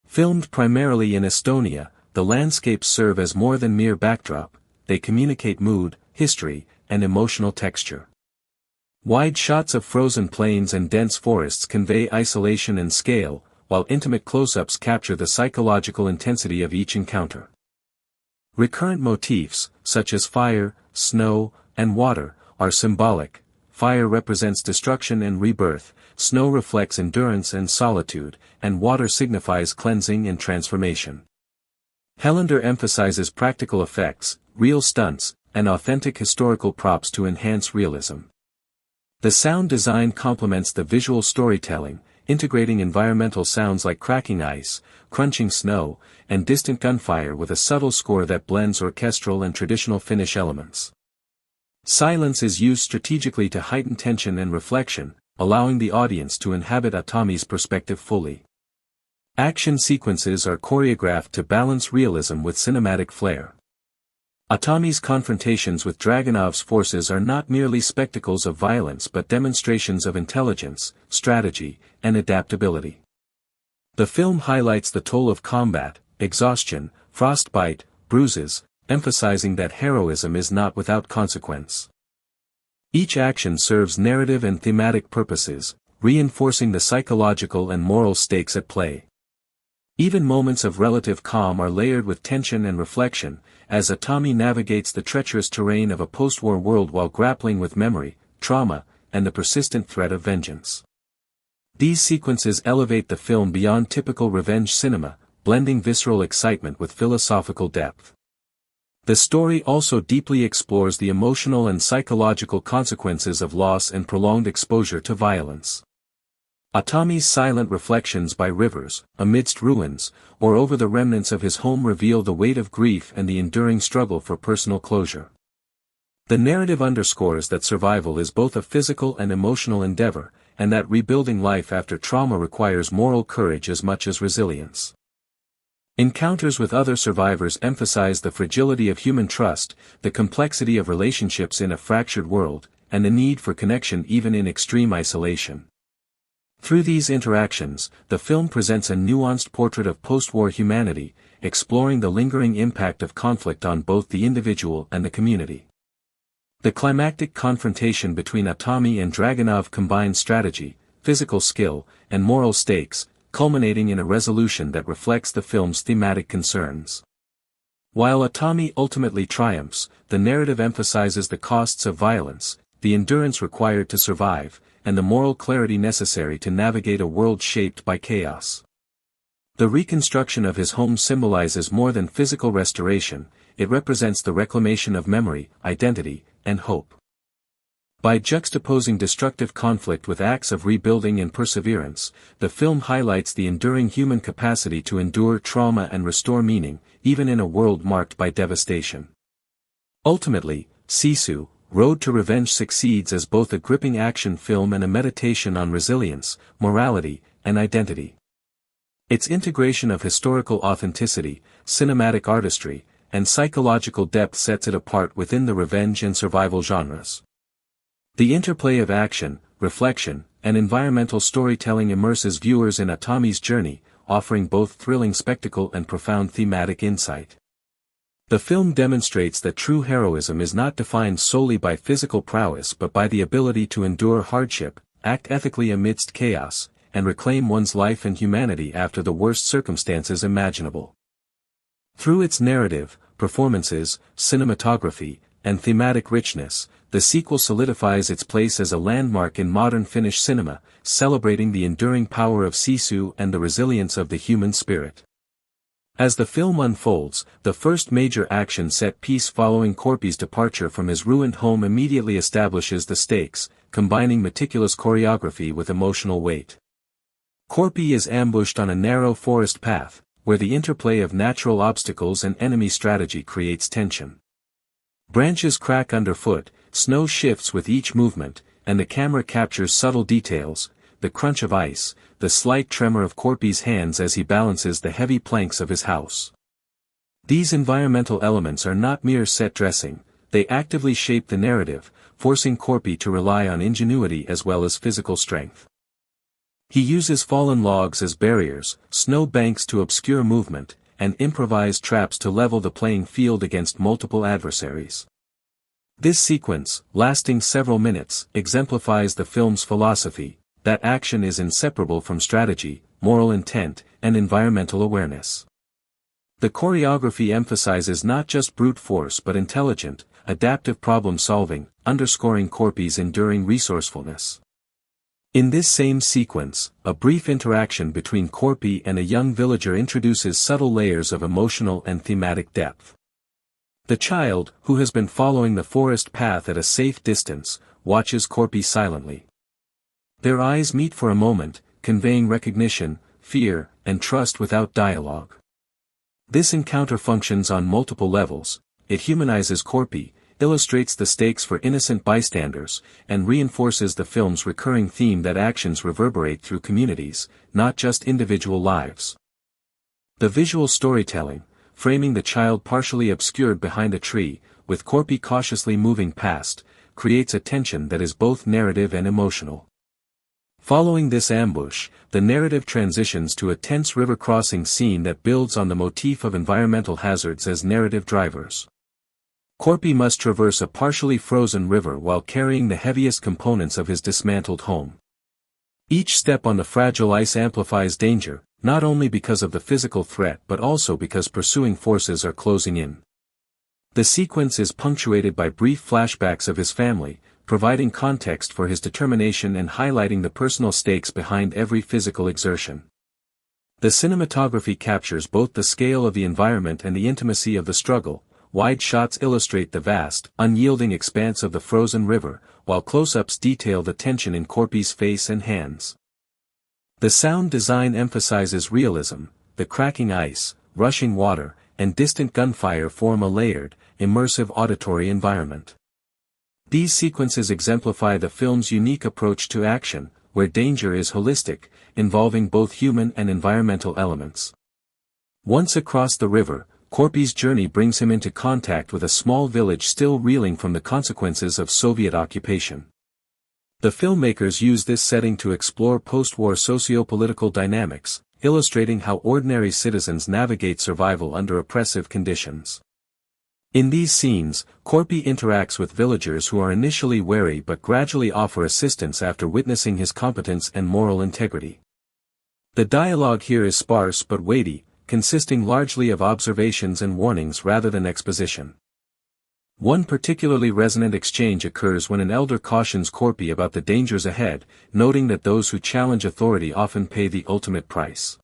Filmed primarily in Estonia, the landscapes serve as more than mere backdrop, they communicate mood, history, and emotional texture. Wide shots of frozen plains and dense forests convey isolation and scale, while intimate close-ups capture the psychological intensity of each encounter. Recurrent motifs, such as fire, snow, and water, are symbolic. Fire represents destruction and rebirth, snow reflects endurance and solitude, and water signifies cleansing and transformation. Helander emphasizes practical effects, real stunts, and authentic historical props to enhance realism. The sound design complements the visual storytelling, integrating environmental sounds like cracking ice, crunching snow, and distant gunfire with a subtle score that blends orchestral and traditional Finnish elements. Silence is used strategically to heighten tension and reflection, allowing the audience to inhabit Atami's perspective fully. Action sequences are choreographed to balance realism with cinematic flair. Atami's confrontations with Dragunov's forces are not merely spectacles of violence but demonstrations of intelligence, strategy, and adaptability. The film highlights the toll of combat, exhaustion, frostbite, bruises, emphasizing that heroism is not without consequence. Each action serves narrative and thematic purposes, reinforcing the psychological and moral stakes at play. Even moments of relative calm are layered with tension and reflection, as Atami navigates the treacherous terrain of a post-war world while grappling with memory, trauma, and the persistent threat of vengeance. These sequences elevate the film beyond typical revenge cinema, blending visceral excitement with philosophical depth. The story also deeply explores the emotional and psychological consequences of loss and prolonged exposure to violence. Atami's silent reflections by rivers, amidst ruins, or over the remnants of his home reveal the weight of grief and the enduring struggle for personal closure. The narrative underscores that survival is both a physical and emotional endeavor, and that rebuilding life after trauma requires moral courage as much as resilience. Encounters with other survivors emphasize the fragility of human trust, the complexity of relationships in a fractured world, and the need for connection even in extreme isolation. Through these interactions, the film presents a nuanced portrait of post-war humanity, exploring the lingering impact of conflict on both the individual and the community. The climactic confrontation between Atami and Dragunov combines strategy, physical skill, and moral stakes, culminating in a resolution that reflects the film's thematic concerns. While Atami ultimately triumphs, the narrative emphasizes the costs of violence, the endurance required to survive, and the moral clarity necessary to navigate a world shaped by chaos. The reconstruction of his home symbolizes more than physical restoration, it represents the reclamation of memory, identity, and hope. By juxtaposing destructive conflict with acts of rebuilding and perseverance, the film highlights the enduring human capacity to endure trauma and restore meaning, even in a world marked by devastation. Ultimately, Sisu, Road to Revenge succeeds as both a gripping action film and a meditation on resilience, morality, and identity. Its integration of historical authenticity, cinematic artistry, and psychological depth sets it apart within the revenge and survival genres. The interplay of action, reflection, and environmental storytelling immerses viewers in Atami's journey, offering both thrilling spectacle and profound thematic insight. The film demonstrates that true heroism is not defined solely by physical prowess but by the ability to endure hardship, act ethically amidst chaos, and reclaim one's life and humanity after the worst circumstances imaginable. Through its narrative, performances, cinematography, and thematic richness, the sequel solidifies its place as a landmark in modern Finnish cinema, celebrating the enduring power of Sisu and the resilience of the human spirit. As the film unfolds, the first major action set piece following Korpi's departure from his ruined home immediately establishes the stakes, combining meticulous choreography with emotional weight. Korpi is ambushed on a narrow forest path, where the interplay of natural obstacles and enemy strategy creates tension. Branches crack underfoot, snow shifts with each movement, and the camera captures subtle details, the crunch of ice, the slight tremor of Korpi's hands as he balances the heavy planks of his house. These environmental elements are not mere set dressing, they actively shape the narrative, forcing Korpi to rely on ingenuity as well as physical strength. He uses fallen logs as barriers, snow banks to obscure movement, and improvised traps to level the playing field against multiple adversaries. This sequence, lasting several minutes, exemplifies the film's philosophy, that action is inseparable from strategy, moral intent, and environmental awareness. The choreography emphasizes not just brute force but intelligent, adaptive problem-solving, underscoring Korpi's enduring resourcefulness. In this same sequence, a brief interaction between Korpi and a young villager introduces subtle layers of emotional and thematic depth. The child, who has been following the forest path at a safe distance, watches Korpi silently. Their eyes meet for a moment, conveying recognition, fear, and trust without dialogue. This encounter functions on multiple levels. It humanizes Korpi, illustrates the stakes for innocent bystanders, and reinforces the film's recurring theme that actions reverberate through communities, not just individual lives. The visual storytelling, framing the child partially obscured behind a tree, with Korpi cautiously moving past, creates a tension that is both narrative and emotional. Following this ambush, the narrative transitions to a tense river crossing scene that builds on the motif of environmental hazards as narrative drivers. Korpi must traverse a partially frozen river while carrying the heaviest components of his dismantled home. Each step on the fragile ice amplifies danger, not only because of the physical threat but also because pursuing forces are closing in. The sequence is punctuated by brief flashbacks of his family, providing context for his determination and highlighting the personal stakes behind every physical exertion. The cinematography captures both the scale of the environment and the intimacy of the struggle. Wide shots illustrate the vast, unyielding expanse of the frozen river, while close-ups detail the tension in Korpi's face and hands. The sound design emphasizes realism. The cracking ice, rushing water, and distant gunfire form a layered, immersive auditory environment. These sequences exemplify the film's unique approach to action, where danger is holistic, involving both human and environmental elements. Once across the river, Korpi's journey brings him into contact with a small village still reeling from the consequences of Soviet occupation. The filmmakers use this setting to explore post-war socio-political dynamics, illustrating how ordinary citizens navigate survival under oppressive conditions. In these scenes, Korpi interacts with villagers who are initially wary but gradually offer assistance after witnessing his competence and moral integrity. The dialogue here is sparse but weighty, consisting largely of observations and warnings rather than exposition. One particularly resonant exchange occurs when an elder cautions Korpi about the dangers ahead, noting that those who challenge authority often pay the ultimate price.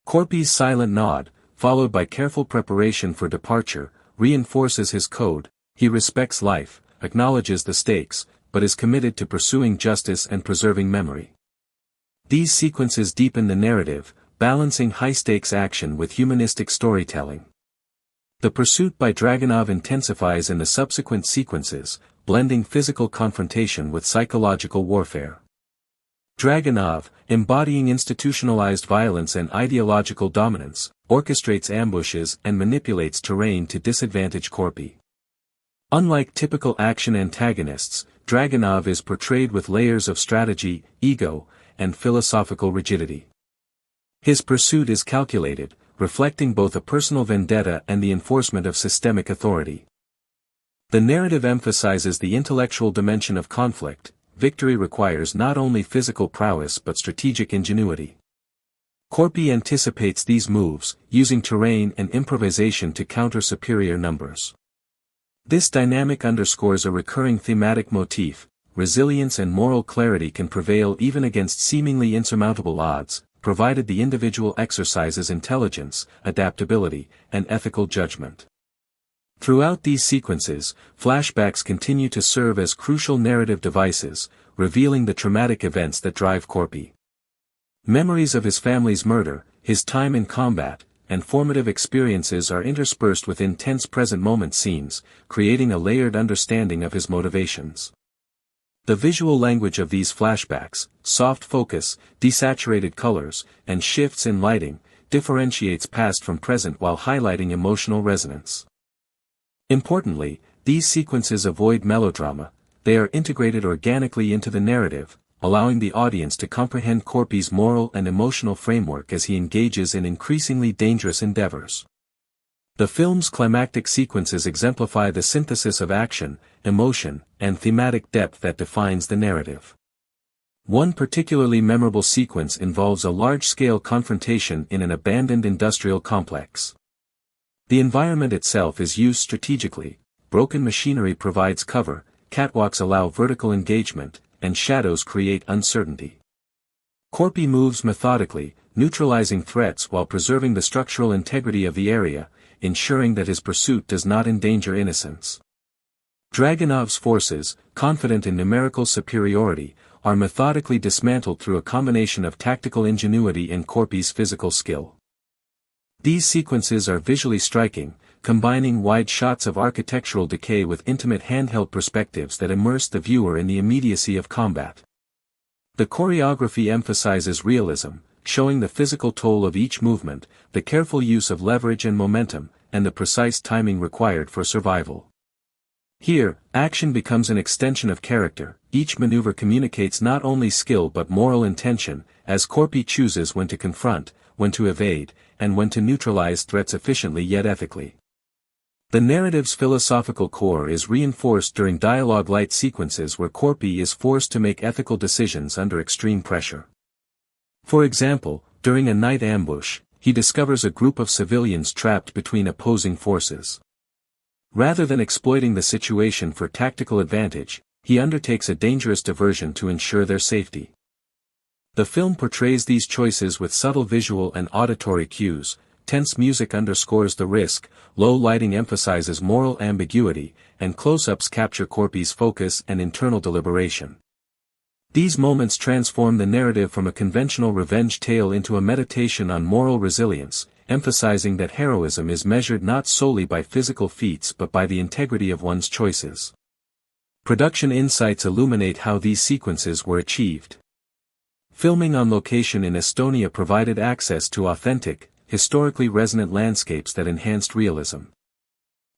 Korpi's silent nod, followed by careful preparation for departure, reinforces his code. He respects life, acknowledges the stakes, but is committed to pursuing justice and preserving memory. These sequences deepen the narrative, balancing high-stakes action with humanistic storytelling. The pursuit by Dragunov intensifies in the subsequent sequences, blending physical confrontation with psychological warfare. Dragunov, embodying institutionalized violence and ideological dominance, orchestrates ambushes and manipulates terrain to disadvantage Korpi. Unlike typical action antagonists, Dragunov is portrayed with layers of strategy, ego, and philosophical rigidity. His pursuit is calculated, reflecting both a personal vendetta and the enforcement of systemic authority. The narrative emphasizes the intellectual dimension of conflict. Victory requires not only physical prowess but strategic ingenuity. Korpi anticipates these moves, using terrain and improvisation to counter superior numbers. This dynamic underscores a recurring thematic motif: resilience and moral clarity can prevail even against seemingly insurmountable odds, provided the individual exercises intelligence, adaptability, and ethical judgment. Throughout these sequences, flashbacks continue to serve as crucial narrative devices, revealing the traumatic events that drive Korpi. Memories of his family's murder, his time in combat, and formative experiences are interspersed within tense present-moment scenes, creating a layered understanding of his motivations. The visual language of these flashbacks, soft focus, desaturated colors, and shifts in lighting, differentiates past from present while highlighting emotional resonance. Importantly, these sequences avoid melodrama. They are integrated organically into the narrative, allowing the audience to comprehend Korpi's moral and emotional framework as he engages in increasingly dangerous endeavors. The film's climactic sequences exemplify the synthesis of action, emotion, and thematic depth that defines the narrative. One particularly memorable sequence involves a large-scale confrontation in an abandoned industrial complex. The environment itself is used strategically. Broken machinery provides cover, catwalks allow vertical engagement, and shadows create uncertainty. Korpi moves methodically, neutralizing threats while preserving the structural integrity of the area, ensuring that his pursuit does not endanger innocence. Dragunov's forces, confident in numerical superiority, are methodically dismantled through a combination of tactical ingenuity and Korpi's physical skill. These sequences are visually striking, combining wide shots of architectural decay with intimate handheld perspectives that immerse the viewer in the immediacy of combat. The choreography emphasizes realism, showing the physical toll of each movement, the careful use of leverage and momentum, and the precise timing required for survival. Here, action becomes an extension of character. Each maneuver communicates not only skill but moral intention, as Korpi chooses when to confront, when to evade, and when to neutralize threats efficiently yet ethically. The narrative's philosophical core is reinforced during dialogue-light sequences where Korpi is forced to make ethical decisions under extreme pressure. For example, during a night ambush, he discovers a group of civilians trapped between opposing forces. Rather than exploiting the situation for tactical advantage, he undertakes a dangerous diversion to ensure their safety. The film portrays these choices with subtle visual and auditory cues. Tense music underscores the risk, low lighting emphasizes moral ambiguity, and close-ups capture Korpi's focus and internal deliberation. These moments transform the narrative from a conventional revenge tale into a meditation on moral resilience, emphasizing that heroism is measured not solely by physical feats but by the integrity of one's choices. Production insights illuminate how these sequences were achieved. Filming on location in Estonia provided access to authentic, historically resonant landscapes that enhanced realism.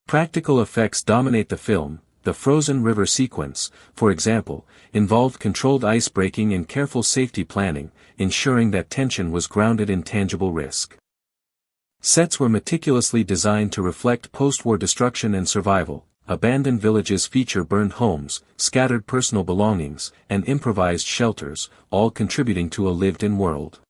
Practical effects dominate the film, The frozen river sequence, for example, involved controlled ice breaking and careful safety planning, ensuring that tension was grounded in tangible risk. Sets were meticulously designed to reflect post-war destruction and survival. Abandoned villages feature burned homes, scattered personal belongings, and improvised shelters, all contributing to a lived-in world.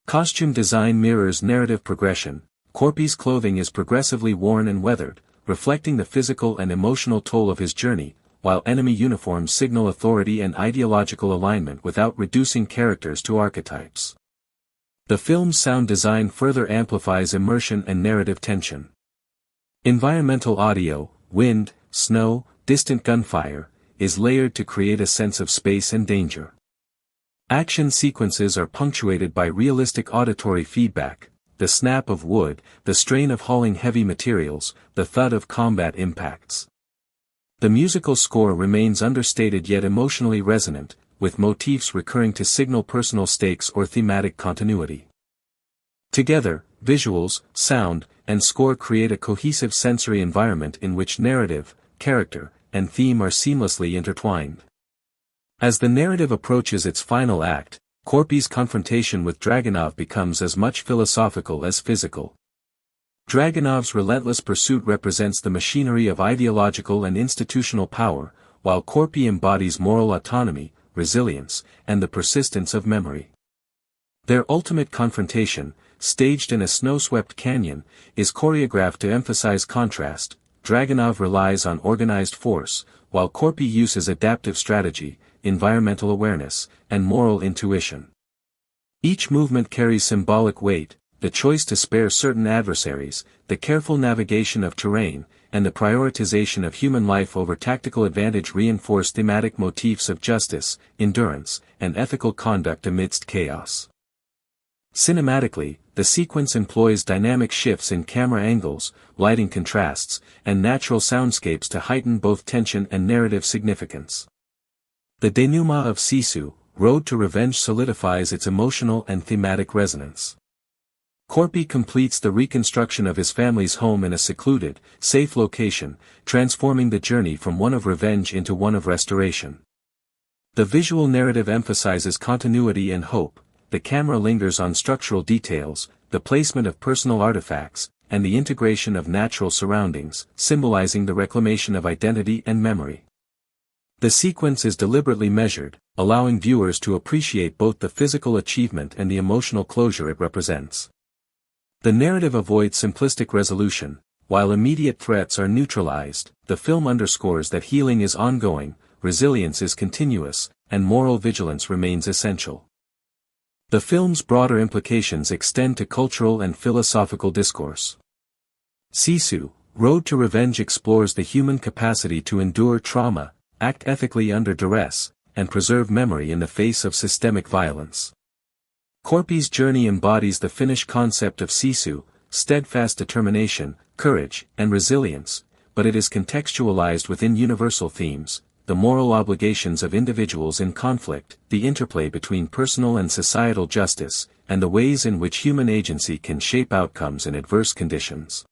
Costume design mirrors narrative progression. Corpy's clothing is progressively worn and weathered, reflecting the physical and emotional toll of his journey, while enemy uniforms signal authority and ideological alignment without reducing characters to archetypes. The film's sound design further amplifies immersion and narrative tension. Environmental audio, wind, snow, distant gunfire, is layered to create a sense of space and danger. Action sequences are punctuated by realistic auditory feedback, the snap of wood, the strain of hauling heavy materials, the thud of combat impacts. The musical score remains understated yet emotionally resonant, with motifs recurring to signal personal stakes or thematic continuity. Together, visuals, sound, and score create a cohesive sensory environment in which narrative, character, and theme are seamlessly intertwined. As the narrative approaches its final act, Corpy's confrontation with Dragunov becomes as much philosophical as physical. Dragunov's relentless pursuit represents the machinery of ideological and institutional power, while Corpy embodies moral autonomy, resilience, and the persistence of memory. Their ultimate confrontation, staged in a snow-swept canyon, is choreographed to emphasize contrast. Dragunov relies on organized force, while Corpy uses adaptive strategy, environmental awareness, and moral intuition. Each movement carries symbolic weight, the choice to spare certain adversaries, the careful navigation of terrain, and the prioritization of human life over tactical advantage reinforce thematic motifs of justice, endurance, and ethical conduct amidst chaos. Cinematically, the sequence employs dynamic shifts in camera angles, lighting contrasts, and natural soundscapes to heighten both tension and narrative significance. The denouement of Sisu, Road to Revenge solidifies its emotional and thematic resonance. Corpy completes the reconstruction of his family's home in a secluded, safe location, transforming the journey from one of revenge into one of restoration. The visual narrative emphasizes continuity and hope, the camera lingers on structural details, the placement of personal artifacts, and the integration of natural surroundings, symbolizing the reclamation of identity and memory. The sequence is deliberately measured, allowing viewers to appreciate both the physical achievement and the emotional closure it represents. The narrative avoids simplistic resolution. While immediate threats are neutralized, the film underscores that healing is ongoing, resilience is continuous, and moral vigilance remains essential. The film's broader implications extend to cultural and philosophical discourse. Sisu, Road to Revenge explores the human capacity to endure trauma, act ethically under duress, and preserve memory in the face of systemic violence. Corpy's journey embodies the Finnish concept of Sisu, steadfast determination, courage, and resilience, but it is contextualized within universal themes, the moral obligations of individuals in conflict, the interplay between personal and societal justice, and the ways in which human agency can shape outcomes in adverse conditions.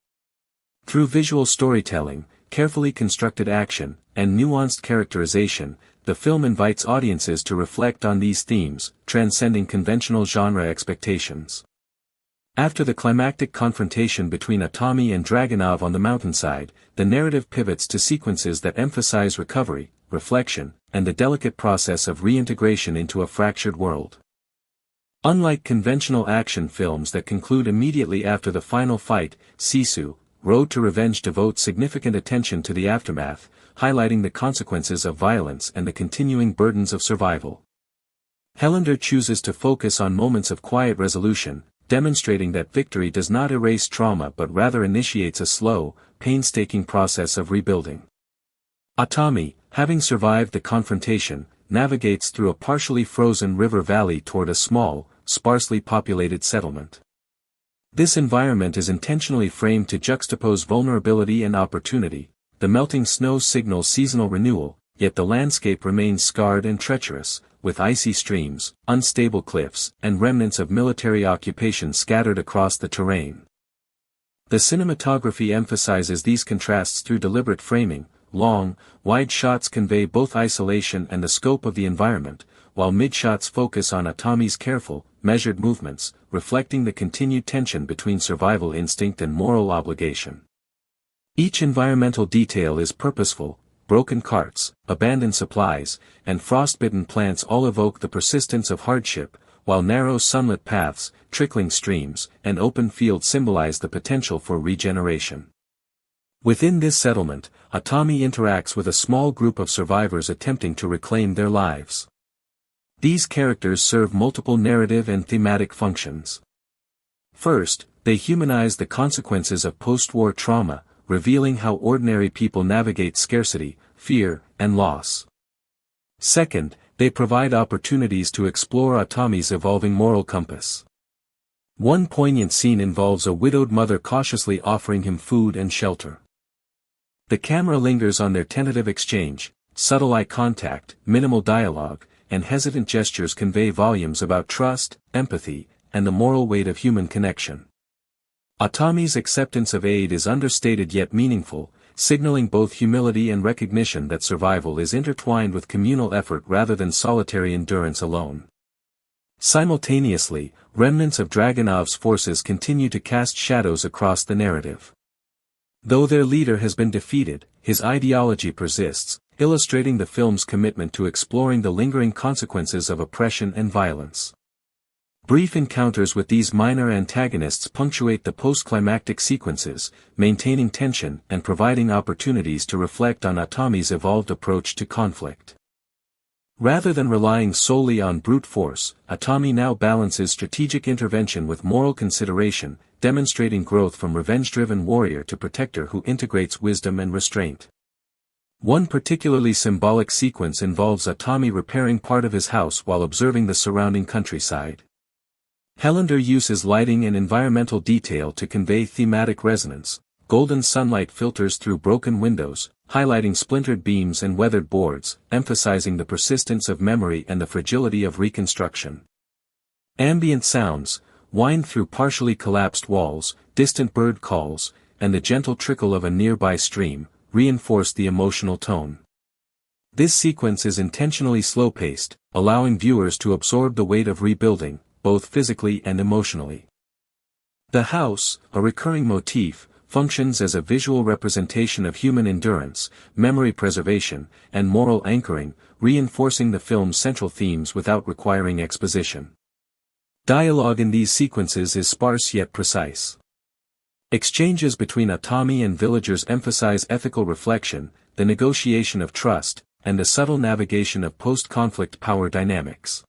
Through visual storytelling, carefully constructed action, and nuanced characterization, the film invites audiences to reflect on these themes, transcending conventional genre expectations. After the climactic confrontation between Atami and Dragunov on the mountainside, the narrative pivots to sequences that emphasize recovery, reflection, and the delicate process of reintegration into a fractured world. Unlike conventional action films that conclude immediately after the final fight, Sisu, Road to Revenge devotes significant attention to the aftermath, highlighting the consequences of violence and the continuing burdens of survival. Helander chooses to focus on moments of quiet resolution, demonstrating that victory does not erase trauma but rather initiates a slow, painstaking process of rebuilding. Atami, having survived the confrontation, navigates through a partially frozen river valley toward a small, sparsely populated settlement. This environment is intentionally framed to juxtapose vulnerability and opportunity. The melting snow signals seasonal renewal, yet the landscape remains scarred and treacherous, with icy streams, unstable cliffs, and remnants of military occupation scattered across the terrain. The cinematography emphasizes these contrasts through deliberate framing, long, wide shots convey both isolation and the scope of the environment, while mid-shots focus on Atami's careful, measured movements, reflecting the continued tension between survival instinct and moral obligation. Each environmental detail is purposeful. Broken carts, abandoned supplies, and frostbitten plants all evoke the persistence of hardship, while narrow sunlit paths, trickling streams, and open fields symbolize the potential for regeneration. Within this settlement, Atami interacts with a small group of survivors attempting to reclaim their lives. These characters serve multiple narrative and thematic functions. First, they humanize the consequences of post-war trauma, revealing how ordinary people navigate scarcity, fear, and loss. Second, they provide opportunities to explore Atami's evolving moral compass. One poignant scene involves a widowed mother cautiously offering him food and shelter. The camera lingers on their tentative exchange, subtle eye contact, minimal dialogue, and hesitant gestures convey volumes about trust, empathy, and the moral weight of human connection. Atami's acceptance of aid is understated yet meaningful, signaling both humility and recognition that survival is intertwined with communal effort rather than solitary endurance alone. Simultaneously, remnants of Dragunov's forces continue to cast shadows across the narrative. Though their leader has been defeated, his ideology persists, illustrating the film's commitment to exploring the lingering consequences of oppression and violence. Brief encounters with these minor antagonists punctuate the post-climactic sequences, maintaining tension and providing opportunities to reflect on Atami's evolved approach to conflict. Rather than relying solely on brute force, Atami now balances strategic intervention with moral consideration, demonstrating growth from revenge-driven warrior to protector who integrates wisdom and restraint. One particularly symbolic sequence involves Atami repairing part of his house while observing the surrounding countryside. Helander uses lighting and environmental detail to convey thematic resonance. Golden sunlight filters through broken windows, highlighting splintered beams and weathered boards, emphasizing the persistence of memory and the fragility of reconstruction. Ambient sounds, wind through partially collapsed walls, distant bird calls, and the gentle trickle of a nearby stream, reinforce the emotional tone. This sequence is intentionally slow-paced, allowing viewers to absorb the weight of rebuilding, both physically and emotionally. The house, a recurring motif, functions as a visual representation of human endurance, memory preservation, and moral anchoring, reinforcing the film's central themes without requiring exposition. Dialogue in these sequences is sparse yet precise. Exchanges between Atami and villagers emphasize ethical reflection, the negotiation of trust, and the subtle navigation of post-conflict power dynamics.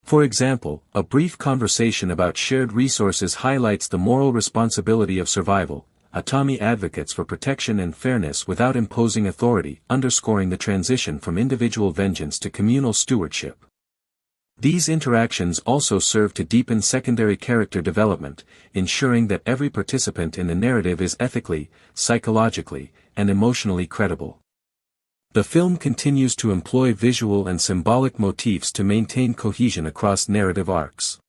For example, a brief conversation about shared resources highlights the moral responsibility of survival. Atami advocates for protection and fairness without imposing authority, underscoring the transition from individual vengeance to communal stewardship. These interactions also serve to deepen secondary character development, ensuring that every participant in the narrative is ethically, psychologically, and emotionally credible. The film continues to employ visual and symbolic motifs to maintain cohesion across narrative arcs.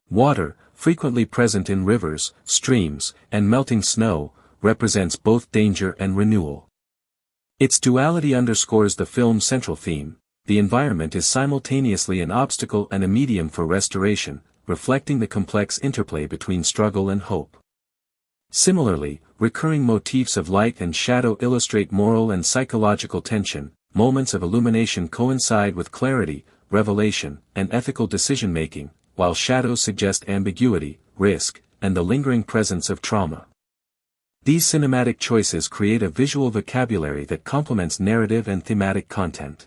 Water, frequently present in rivers, streams, and melting snow, represents both danger and renewal. Its duality underscores the film's central theme: the environment is simultaneously an obstacle and a medium for restoration, reflecting the complex interplay between struggle and hope. Similarly, recurring motifs of light and shadow illustrate moral and psychological tension. Moments of illumination coincide with clarity, revelation, and ethical decision-making, while shadows suggest ambiguity, risk, and the lingering presence of trauma. These cinematic choices create a visual vocabulary that complements narrative and thematic content.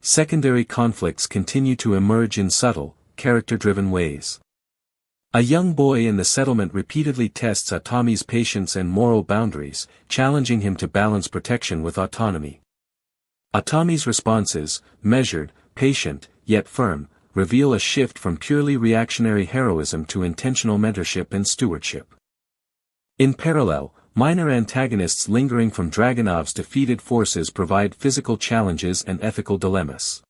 Secondary conflicts continue to emerge in subtle, character-driven ways. A young boy in the settlement repeatedly tests Atami's patience and moral boundaries, challenging him to balance protection with autonomy. Atami's responses, measured, patient, yet firm, reveal a shift from purely reactionary heroism to intentional mentorship and stewardship. In parallel, minor antagonists lingering from Dragunov's defeated forces provide physical challenges and ethical dilemmas.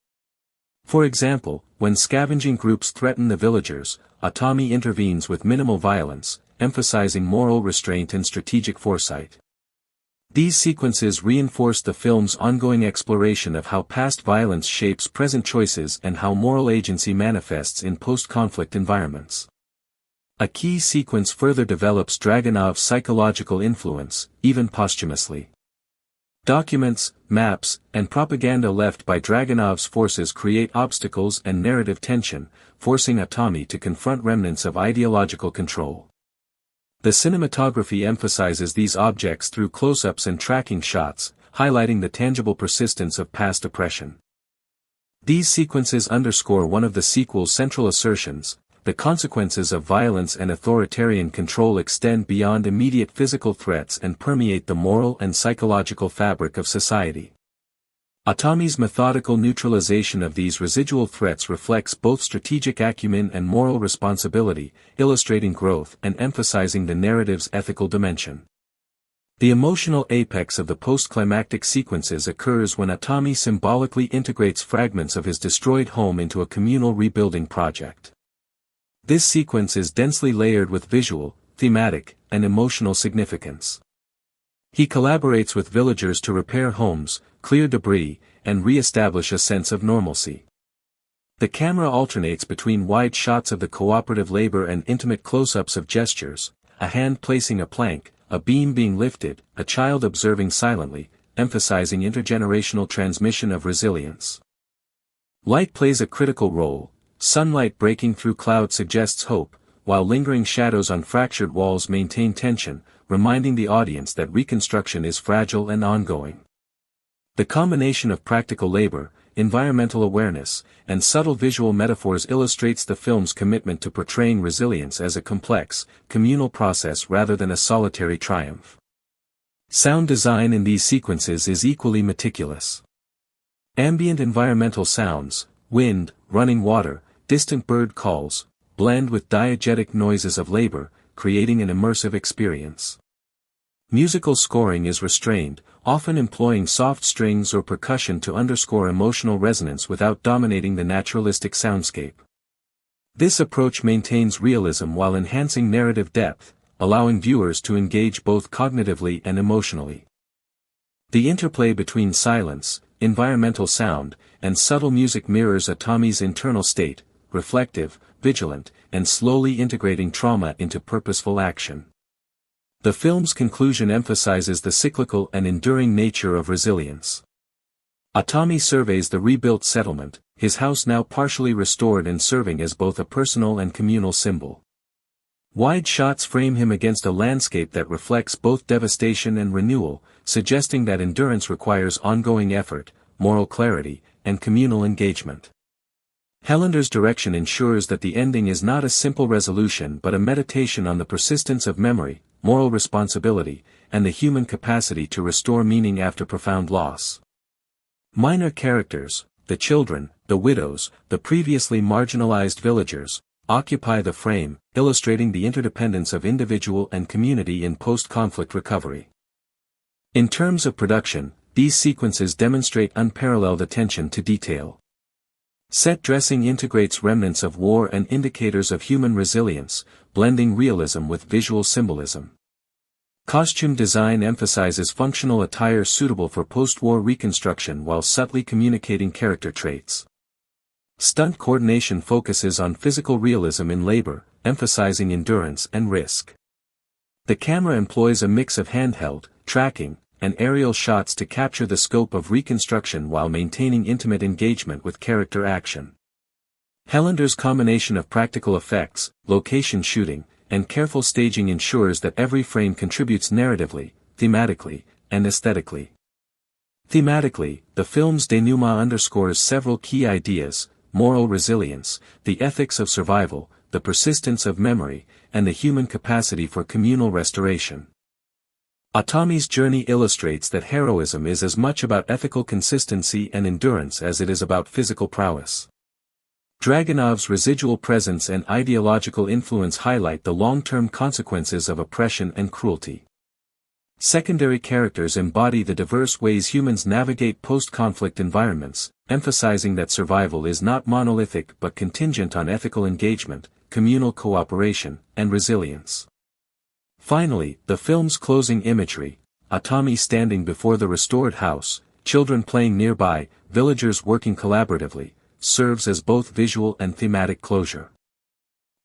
For example, when scavenging groups threaten the villagers, Atami intervenes with minimal violence, emphasizing moral restraint and strategic foresight. These sequences reinforce the film's ongoing exploration of how past violence shapes present choices and how moral agency manifests in post-conflict environments. A key sequence further develops Dragunov's psychological influence, even posthumously. Documents, maps, and propaganda left by Dragunov's forces create obstacles and narrative tension, forcing Atami to confront remnants of ideological control. The cinematography emphasizes these objects through close-ups and tracking shots, highlighting the tangible persistence of past oppression. These sequences underscore one of the sequel's central assertions: the consequences of violence and authoritarian control extend beyond immediate physical threats and permeate the moral and psychological fabric of society. Atami's methodical neutralization of these residual threats reflects both strategic acumen and moral responsibility, illustrating growth and emphasizing the narrative's ethical dimension. The emotional apex of the post-climactic sequences occurs when Atami symbolically integrates fragments of his destroyed home into a communal rebuilding project. This sequence is densely layered with visual, thematic, and emotional significance. He collaborates with villagers to repair homes, clear debris, and re-establish a sense of normalcy. The camera alternates between wide shots of the cooperative labor and intimate close-ups of gestures, a hand placing a plank, a beam being lifted, a child observing silently, emphasizing intergenerational transmission of resilience. Light plays a critical role. Sunlight breaking through clouds suggests hope, while lingering shadows on fractured walls maintain tension, reminding the audience that reconstruction is fragile and ongoing. The combination of practical labor, environmental awareness, and subtle visual metaphors illustrates the film's commitment to portraying resilience as a complex, communal process rather than a solitary triumph. Sound design in these sequences is equally meticulous. Ambient environmental sounds, wind, running water, distant bird calls, blend with diegetic noises of labor, creating an immersive experience. Musical scoring is restrained, often employing soft strings or percussion to underscore emotional resonance without dominating the naturalistic soundscape. This approach maintains realism while enhancing narrative depth, allowing viewers to engage both cognitively and emotionally. The interplay between silence, environmental sound, and subtle music mirrors Atami's internal state, reflective, vigilant, and slowly integrating trauma into purposeful action. The film's conclusion emphasizes the cyclical and enduring nature of resilience. Atami surveys the rebuilt settlement, his house now partially restored and serving as both a personal and communal symbol. Wide shots frame him against a landscape that reflects both devastation and renewal, suggesting that endurance requires ongoing effort, moral clarity, and communal engagement. Hellander's direction ensures that the ending is not a simple resolution but a meditation on the persistence of memory, moral responsibility, and the human capacity to restore meaning after profound loss. Minor characters, the children, the widows, the previously marginalized villagers, occupy the frame, illustrating the interdependence of individual and community in post-conflict recovery. In terms of production, these sequences demonstrate unparalleled attention to detail. Set dressing integrates remnants of war and indicators of human resilience, blending realism with visual symbolism. Costume design emphasizes functional attire suitable for post-war reconstruction while subtly communicating character traits. Stunt coordination focuses on physical realism in labor, emphasizing endurance and risk. The camera employs a mix of handheld, tracking, and aerial shots to capture the scope of reconstruction while maintaining intimate engagement with character action. Hellander's combination of practical effects, location shooting, and careful staging ensures that every frame contributes narratively, thematically, and aesthetically. Thematically, the film's denouement underscores several key ideas: moral resilience, the ethics of survival, the persistence of memory, and the human capacity for communal restoration. Atami's journey illustrates that heroism is as much about ethical consistency and endurance as it is about physical prowess. Dragunov's residual presence and ideological influence highlight the long-term consequences of oppression and cruelty. Secondary characters embody the diverse ways humans navigate post-conflict environments, emphasizing that survival is not monolithic but contingent on ethical engagement, communal cooperation, and resilience. Finally, the film's closing imagery, Atami standing before the restored house, children playing nearby, villagers working collaboratively, serves as both visual and thematic closure.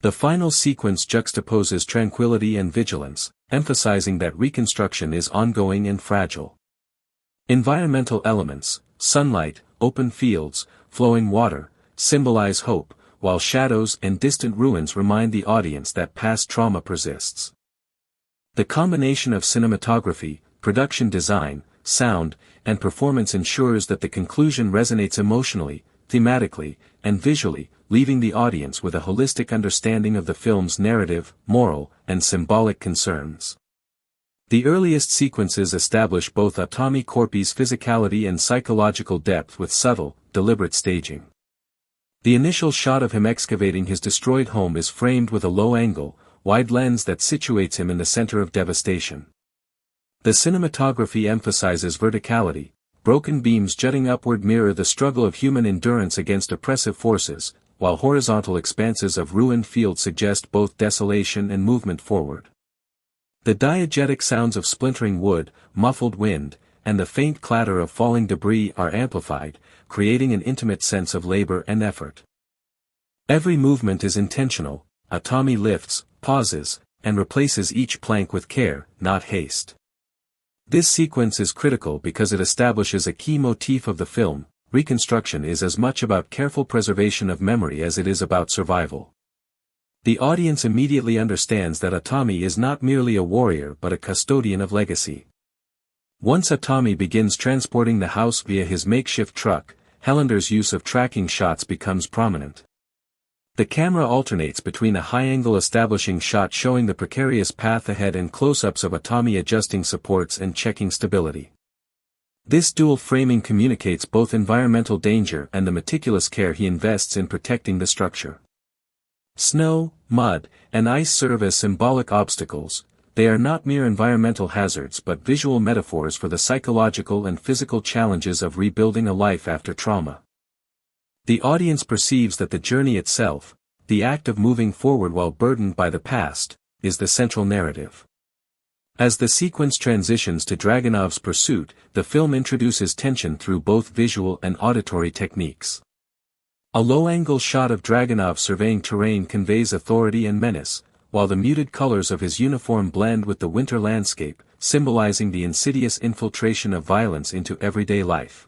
The final sequence juxtaposes tranquility and vigilance, emphasizing that reconstruction is ongoing and fragile. Environmental elements, sunlight, open fields, flowing water, symbolize hope, while shadows and distant ruins remind the audience that past trauma persists. The combination of cinematography, production design, sound, and performance ensures that the conclusion resonates emotionally, thematically, and visually, leaving the audience with a holistic understanding of the film's narrative, moral, and symbolic concerns. The earliest sequences establish both Atami Corpi's physicality and psychological depth with subtle, deliberate staging. The initial shot of him excavating his destroyed home is framed with a low-angle, wide lens that situates him in the center of devastation. The cinematography emphasizes verticality. Broken beams jutting upward mirror the struggle of human endurance against oppressive forces, while horizontal expanses of ruined fields suggest both desolation and movement forward. The diegetic sounds of splintering wood, muffled wind, and the faint clatter of falling debris are amplified, creating an intimate sense of labor and effort. Every movement is intentional. Atami lifts, pauses, and replaces each plank with care, not haste. This sequence is critical because it establishes a key motif of the film. Reconstruction is as much about careful preservation of memory as it is about survival. The audience immediately understands that Atami is not merely a warrior but a custodian of legacy. Once Atami begins transporting the house via his makeshift truck, Hellander's use of tracking shots becomes prominent. The camera alternates between a high-angle establishing shot showing the precarious path ahead and close-ups of Atami adjusting supports and checking stability. This dual framing communicates both environmental danger and the meticulous care he invests in protecting the structure. Snow, mud, and ice serve as symbolic obstacles. They are not mere environmental hazards but visual metaphors for the psychological and physical challenges of rebuilding a life after trauma. The audience perceives that the journey itself, the act of moving forward while burdened by the past, is the central narrative. As the sequence transitions to Dragunov's pursuit, the film introduces tension through both visual and auditory techniques. A low-angle shot of Dragunov surveying terrain conveys authority and menace, while the muted colors of his uniform blend with the winter landscape, symbolizing the insidious infiltration of violence into everyday life.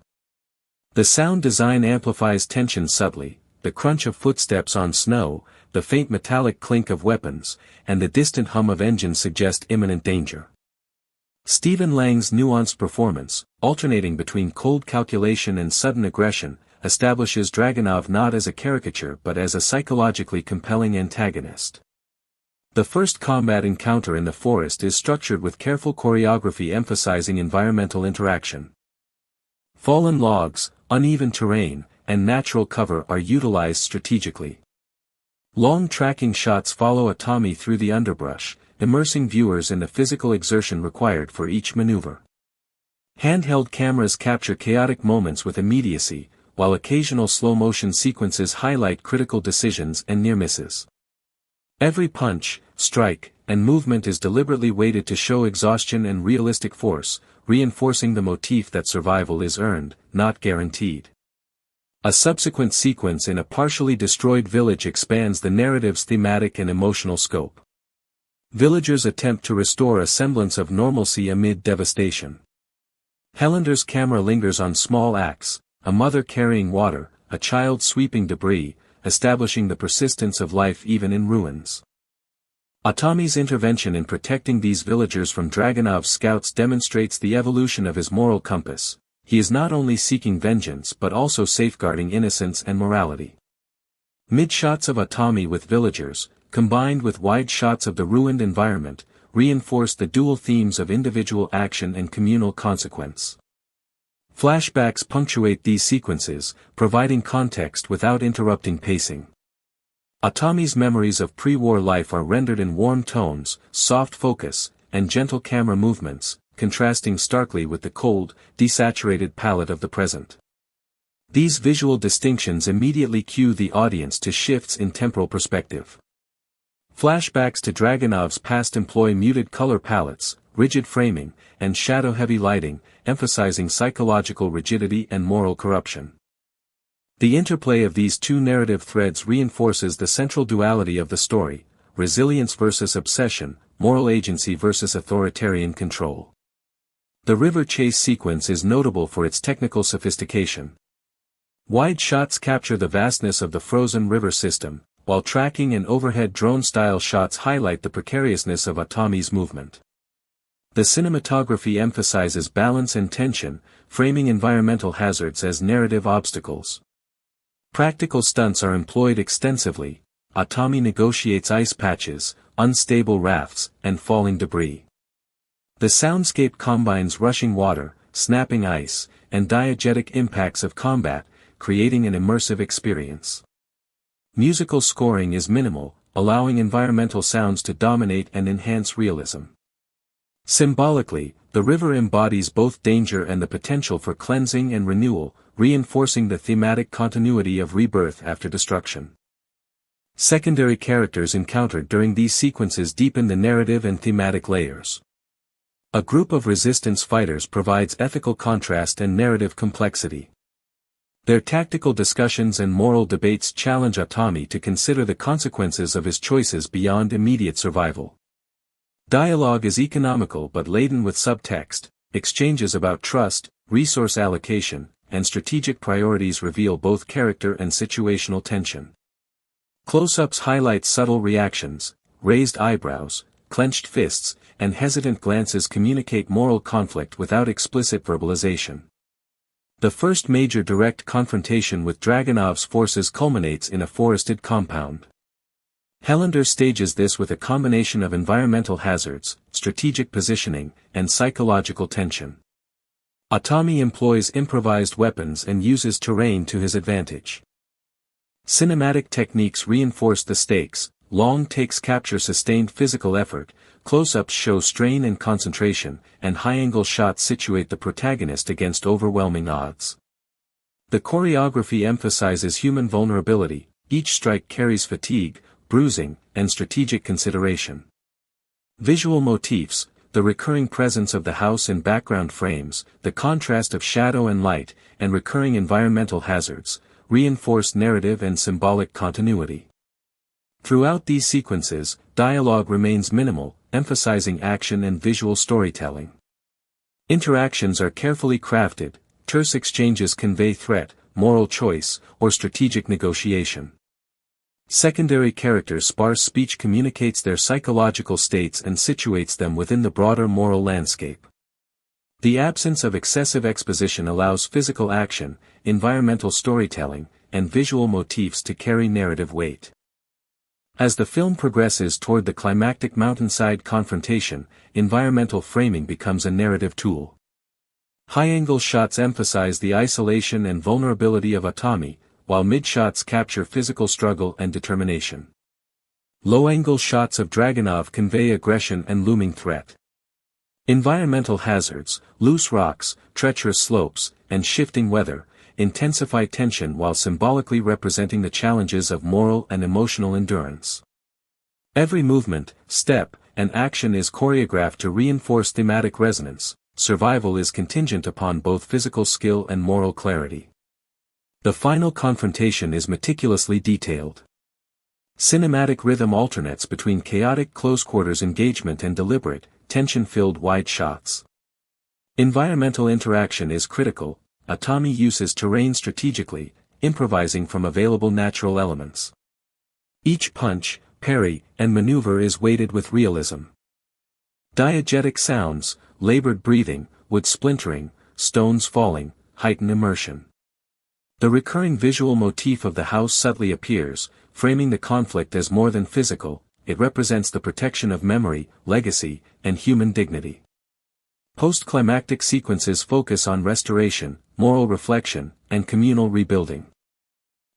The sound design amplifies tension subtly. The crunch of footsteps on snow, the faint metallic clink of weapons, and the distant hum of engines suggest imminent danger. Stephen Lang's nuanced performance, alternating between cold calculation and sudden aggression, establishes Dragunov not as a caricature but as a psychologically compelling antagonist. The first combat encounter in the forest is structured with careful choreography emphasizing environmental interaction. Fallen logs, uneven terrain, and natural cover are utilized strategically. Long tracking shots follow Atami through the underbrush, immersing viewers in the physical exertion required for each maneuver. Handheld cameras capture chaotic moments with immediacy, while occasional slow-motion sequences highlight critical decisions and near misses. Every punch, strike, and movement is deliberately weighted to show exhaustion and realistic force, reinforcing the motif that survival is earned, not guaranteed. A subsequent sequence in a partially destroyed village expands the narrative's thematic and emotional scope. Villagers attempt to restore a semblance of normalcy amid devastation. Hellander's camera lingers on small acts, a mother carrying water, a child sweeping debris, establishing the persistence of life even in ruins. Atami's intervention in protecting these villagers from Dragunov's scouts demonstrates the evolution of his moral compass. He is not only seeking vengeance but also safeguarding innocence and morality. Mid-shots of Atami with villagers, combined with wide shots of the ruined environment, reinforce the dual themes of individual action and communal consequence. Flashbacks punctuate these sequences, providing context without interrupting pacing. Atami's memories of pre-war life are rendered in warm tones, soft focus, and gentle camera movements, contrasting starkly with the cold, desaturated palette of the present. These visual distinctions immediately cue the audience to shifts in temporal perspective. Flashbacks to Dragunov's past employ muted color palettes, rigid framing, and shadow-heavy lighting, emphasizing psychological rigidity and moral corruption. The interplay of these two narrative threads reinforces the central duality of the story: resilience versus obsession, moral agency versus authoritarian control. The river chase sequence is notable for its technical sophistication. Wide shots capture the vastness of the frozen river system, while tracking and overhead drone-style shots highlight the precariousness of Atami's movement. The cinematography emphasizes balance and tension, framing environmental hazards as narrative obstacles. Practical stunts are employed extensively. Atami negotiates ice patches, unstable rafts, and falling debris. The soundscape combines rushing water, snapping ice, and diegetic impacts of combat, creating an immersive experience. Musical scoring is minimal, allowing environmental sounds to dominate and enhance realism. Symbolically, the river embodies both danger and the potential for cleansing and renewal, reinforcing the thematic continuity of rebirth after destruction. Secondary characters encountered during these sequences deepen the narrative and thematic layers. A group of resistance fighters provides ethical contrast and narrative complexity. Their tactical discussions and moral debates challenge Atami to consider the consequences of his choices beyond immediate survival. Dialogue is economical but laden with subtext. Exchanges about trust, resource allocation, and strategic priorities reveal both character and situational tension. Close-ups highlight subtle reactions: raised eyebrows, clenched fists, and hesitant glances communicate moral conflict without explicit verbalization. The first major direct confrontation with Dragunov's forces culminates in a forested compound. Helander stages this with a combination of environmental hazards, strategic positioning, and psychological tension. Atami employs improvised weapons and uses terrain to his advantage. Cinematic techniques reinforce the stakes. Long takes capture sustained physical effort, close-ups show strain and concentration, and high-angle shots situate the protagonist against overwhelming odds. The choreography emphasizes human vulnerability. Each strike carries fatigue, bruising, and strategic consideration. Visual motifs: the recurring presence of the house in background frames, the contrast of shadow and light, and recurring environmental hazards, reinforce narrative and symbolic continuity. Throughout these sequences, dialogue remains minimal, emphasizing action and visual storytelling. Interactions are carefully crafted. Terse exchanges convey threat, moral choice, or strategic negotiation. Secondary characters' sparse speech communicates their psychological states and situates them within the broader moral landscape. The absence of excessive exposition allows physical action, environmental storytelling, and visual motifs to carry narrative weight. As the film progresses toward the climactic mountainside confrontation, environmental framing becomes a narrative tool. High-angle shots emphasize the isolation and vulnerability of Atami, while mid-shots capture physical struggle and determination. Low-angle shots of Dragunov convey aggression and looming threat. Environmental hazards, loose rocks, treacherous slopes, and shifting weather, intensify tension while symbolically representing the challenges of moral and emotional endurance. Every movement, step, and action is choreographed to reinforce thematic resonance. Survival is contingent upon both physical skill and moral clarity. The final confrontation is meticulously detailed. Cinematic rhythm alternates between chaotic close-quarters engagement and deliberate, tension-filled wide shots. Environmental interaction is critical. Atami uses terrain strategically, improvising from available natural elements. Each punch, parry, and maneuver is weighted with realism. Diegetic sounds, labored breathing, wood splintering, stones falling, heighten immersion. The recurring visual motif of the house subtly appears, framing the conflict as more than physical. It represents the protection of memory, legacy, and human dignity. Post-climactic sequences focus on restoration, moral reflection, and communal rebuilding.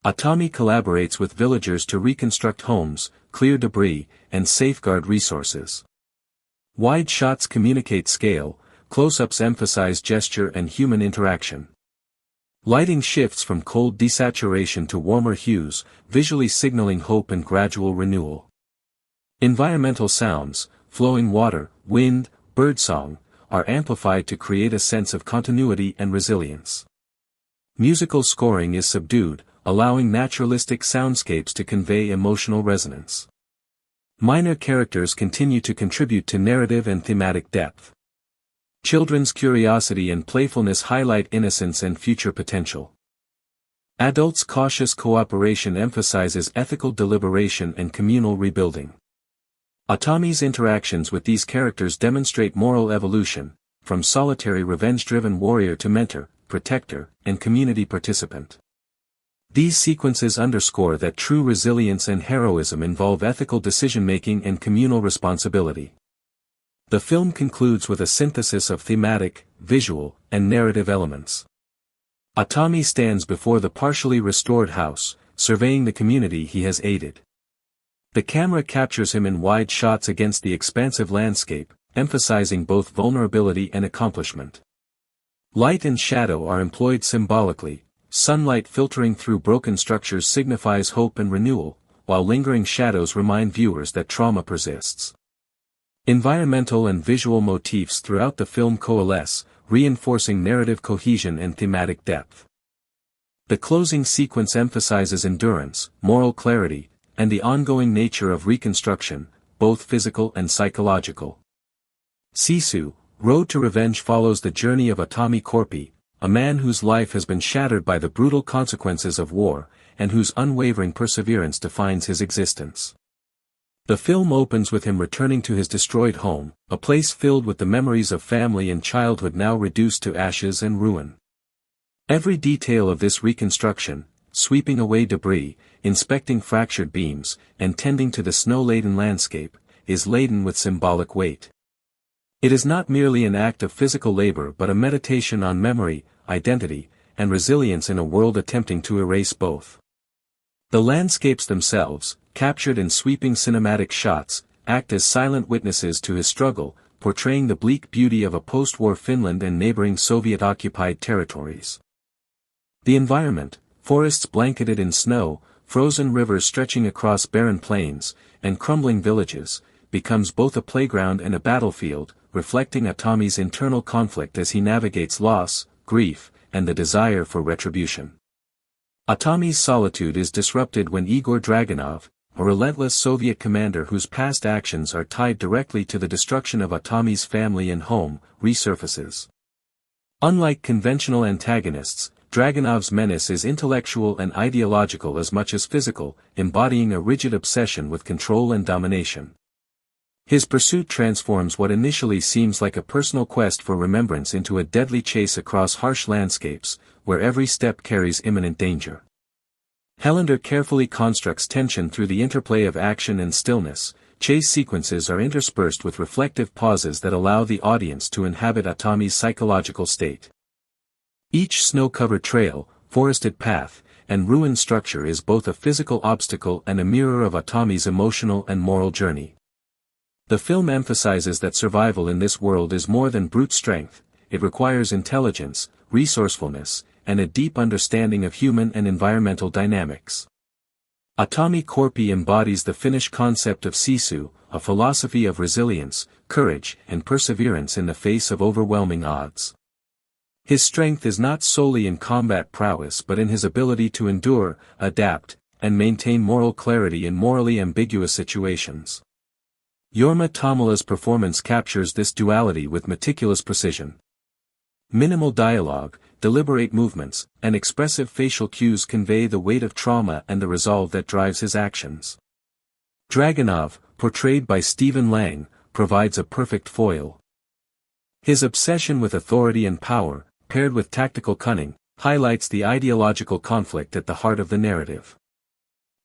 Atami collaborates with villagers to reconstruct homes, clear debris, and safeguard resources. Wide shots communicate scale, close-ups emphasize gesture and human interaction. Lighting shifts from cold desaturation to warmer hues, visually signaling hope and gradual renewal. Environmental sounds, flowing water, wind, birdsong, are amplified to create a sense of continuity and resilience. Musical scoring is subdued, allowing naturalistic soundscapes to convey emotional resonance. Minor characters continue to contribute to narrative and thematic depth. Children's curiosity and playfulness highlight innocence and future potential. Adults' cautious cooperation emphasizes ethical deliberation and communal rebuilding. Atami's interactions with these characters demonstrate moral evolution, from solitary revenge-driven warrior to mentor, protector, and community participant. These sequences underscore that true resilience and heroism involve ethical decision-making and communal responsibility. The film concludes with a synthesis of thematic, visual, and narrative elements. Atami stands before the partially restored house, surveying the community he has aided. The camera captures him in wide shots against the expansive landscape, emphasizing both vulnerability and accomplishment. Light and shadow are employed symbolically. Sunlight filtering through broken structures signifies hope and renewal, while lingering shadows remind viewers that trauma persists. Environmental and visual motifs throughout the film coalesce, reinforcing narrative cohesion and thematic depth. The closing sequence emphasizes endurance, moral clarity, and the ongoing nature of reconstruction, both physical and psychological. Sisu, Road to Revenge follows the journey of Atami Korpi, a man whose life has been shattered by the brutal consequences of war, and whose unwavering perseverance defines his existence. The film opens with him returning to his destroyed home, a place filled with the memories of family and childhood now reduced to ashes and ruin. Every detail of this reconstruction, sweeping away debris, inspecting fractured beams, and tending to the snow-laden landscape, is laden with symbolic weight. It is not merely an act of physical labor but a meditation on memory, identity, and resilience in a world attempting to erase both. The landscapes themselves, captured in sweeping cinematic shots, act as silent witnesses to his struggle, portraying the bleak beauty of a post-war Finland and neighboring Soviet-occupied territories. The environment, forests blanketed in snow, frozen rivers stretching across barren plains, and crumbling villages, becomes both a playground and a battlefield, reflecting Atami's internal conflict as he navigates loss, grief, and the desire for retribution. Atami's solitude is disrupted when Igor Dragunov, a relentless Soviet commander whose past actions are tied directly to the destruction of Atami's family and home, resurfaces. Unlike conventional antagonists, Dragunov's menace is intellectual and ideological as much as physical, embodying a rigid obsession with control and domination. His pursuit transforms what initially seems like a personal quest for remembrance into a deadly chase across harsh landscapes, where every step carries imminent danger. Helander carefully constructs tension through the interplay of action and stillness. Chase sequences are interspersed with reflective pauses that allow the audience to inhabit Atami's psychological state. Each snow-covered trail, forested path, and ruined structure is both a physical obstacle and a mirror of Atami's emotional and moral journey. The film emphasizes that survival in this world is more than brute strength, it requires intelligence, resourcefulness, and a deep understanding of human and environmental dynamics. Atami Korpi embodies the Finnish concept of Sisu, a philosophy of resilience, courage, and perseverance in the face of overwhelming odds. His strength is not solely in combat prowess but in his ability to endure, adapt, and maintain moral clarity in morally ambiguous situations. Jorma Tommela's performance captures this duality with meticulous precision. Minimal dialogue, deliberate movements, and expressive facial cues convey the weight of trauma and the resolve that drives his actions. Dragunov, portrayed by Stephen Lang, provides a perfect foil. His obsession with authority and power, paired with tactical cunning, highlights the ideological conflict at the heart of the narrative.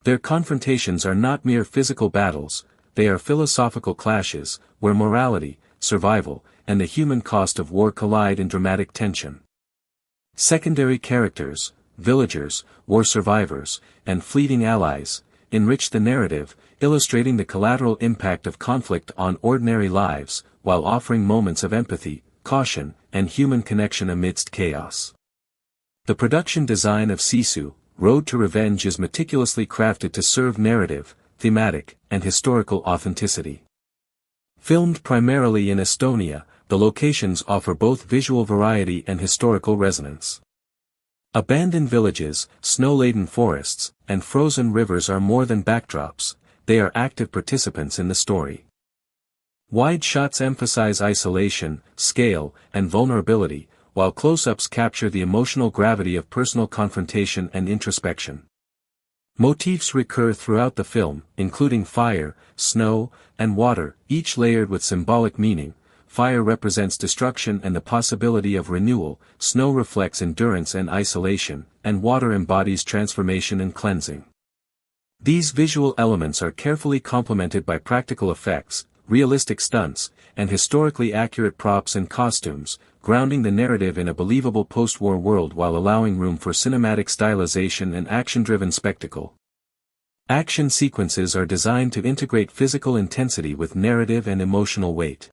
Their confrontations are not mere physical battles, they are philosophical clashes, where morality, survival, and the human cost of war collide in dramatic tension. Secondary characters, villagers, war survivors, and fleeting allies, enrich the narrative, illustrating the collateral impact of conflict on ordinary lives, while offering moments of empathy, caution, and human connection amidst chaos. The production design of Sisu, Road to Revenge is meticulously crafted to serve narrative, thematic, and historical authenticity. Filmed primarily in Estonia, the locations offer both visual variety and historical resonance. Abandoned villages, snow-laden forests, and frozen rivers are more than backdrops, they are active participants in the story. Wide shots emphasize isolation, scale, and vulnerability, while close-ups capture the emotional gravity of personal confrontation and introspection. Motifs recur throughout the film, including fire, snow, and water, each layered with symbolic meaning. Fire represents destruction and the possibility of renewal, snow reflects endurance and isolation, and water embodies transformation and cleansing. These visual elements are carefully complemented by practical effects, realistic stunts, and historically accurate props and costumes, grounding the narrative in a believable post-war world while allowing room for cinematic stylization and action-driven spectacle. Action sequences are designed to integrate physical intensity with narrative and emotional weight.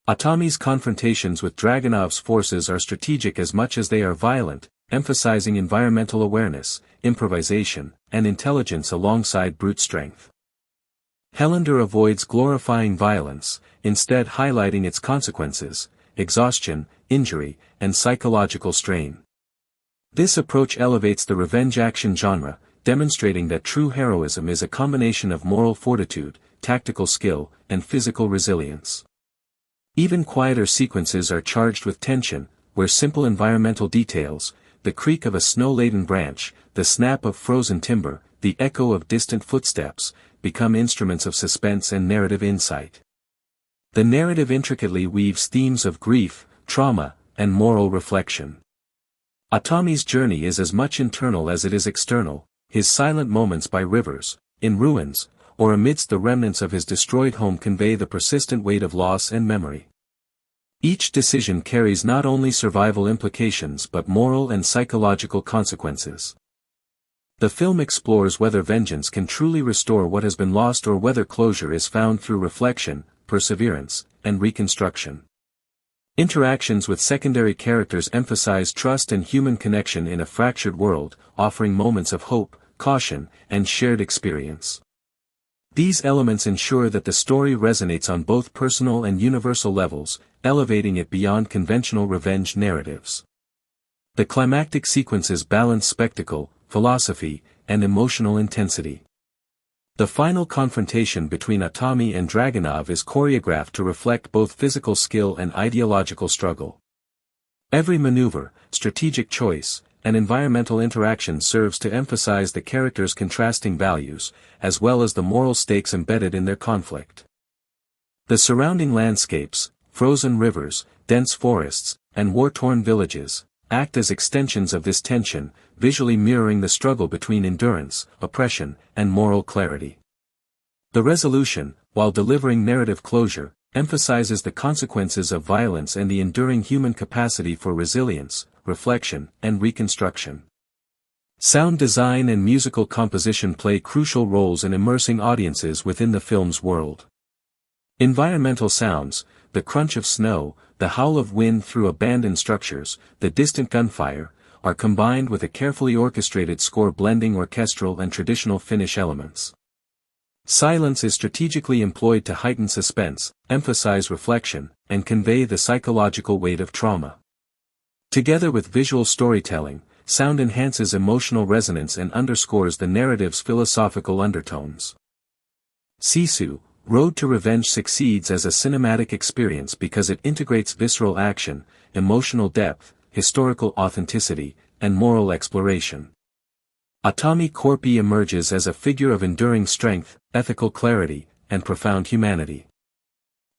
Atami's confrontations with Dragunov's forces are strategic as much as they are violent, emphasizing environmental awareness, improvisation, and intelligence alongside brute strength. Helander avoids glorifying violence, instead highlighting its consequences, exhaustion, injury, and psychological strain. This approach elevates the revenge action genre, demonstrating that true heroism is a combination of moral fortitude, tactical skill, and physical resilience. Even quieter sequences are charged with tension, where simple environmental details, the creak of a snow-laden branch, the snap of frozen timber, the echo of distant footsteps, become instruments of suspense and narrative insight. The narrative intricately weaves themes of grief, trauma, and moral reflection. Atami's journey is as much internal as it is external, his silent moments by rivers, in ruins, or amidst the remnants of his destroyed home convey the persistent weight of loss and memory. Each decision carries not only survival implications but moral and psychological consequences. The film explores whether vengeance can truly restore what has been lost or whether closure is found through reflection, perseverance, and reconstruction. Interactions with secondary characters emphasize trust and human connection in a fractured world, offering moments of hope, caution, and shared experience. These elements ensure that the story resonates on both personal and universal levels, elevating it beyond conventional revenge narratives. The climactic sequences balance spectacle, philosophy, and emotional intensity. The final confrontation between Atami and Dragunov is choreographed to reflect both physical skill and ideological struggle. Every maneuver, strategic choice, and environmental interaction serves to emphasize the characters' contrasting values, as well as the moral stakes embedded in their conflict. The surrounding landscapes, frozen rivers, dense forests, and war-torn villages, act as extensions of this tension, visually mirroring the struggle between endurance, oppression, and moral clarity. The resolution, while delivering narrative closure, emphasizes the consequences of violence and the enduring human capacity for resilience, reflection, and reconstruction. Sound design and musical composition play crucial roles in immersing audiences within the film's world. Environmental sounds, the crunch of snow, the howl of wind through abandoned structures, the distant gunfire, are combined with a carefully orchestrated score blending orchestral and traditional Finnish elements. Silence is strategically employed to heighten suspense, emphasize reflection, and convey the psychological weight of trauma. Together with visual storytelling, sound enhances emotional resonance and underscores the narrative's philosophical undertones. Sisu, Road to Revenge succeeds as a cinematic experience because it integrates visceral action, emotional depth, historical authenticity, and moral exploration. Atami Korpi emerges as a figure of enduring strength, ethical clarity, and profound humanity.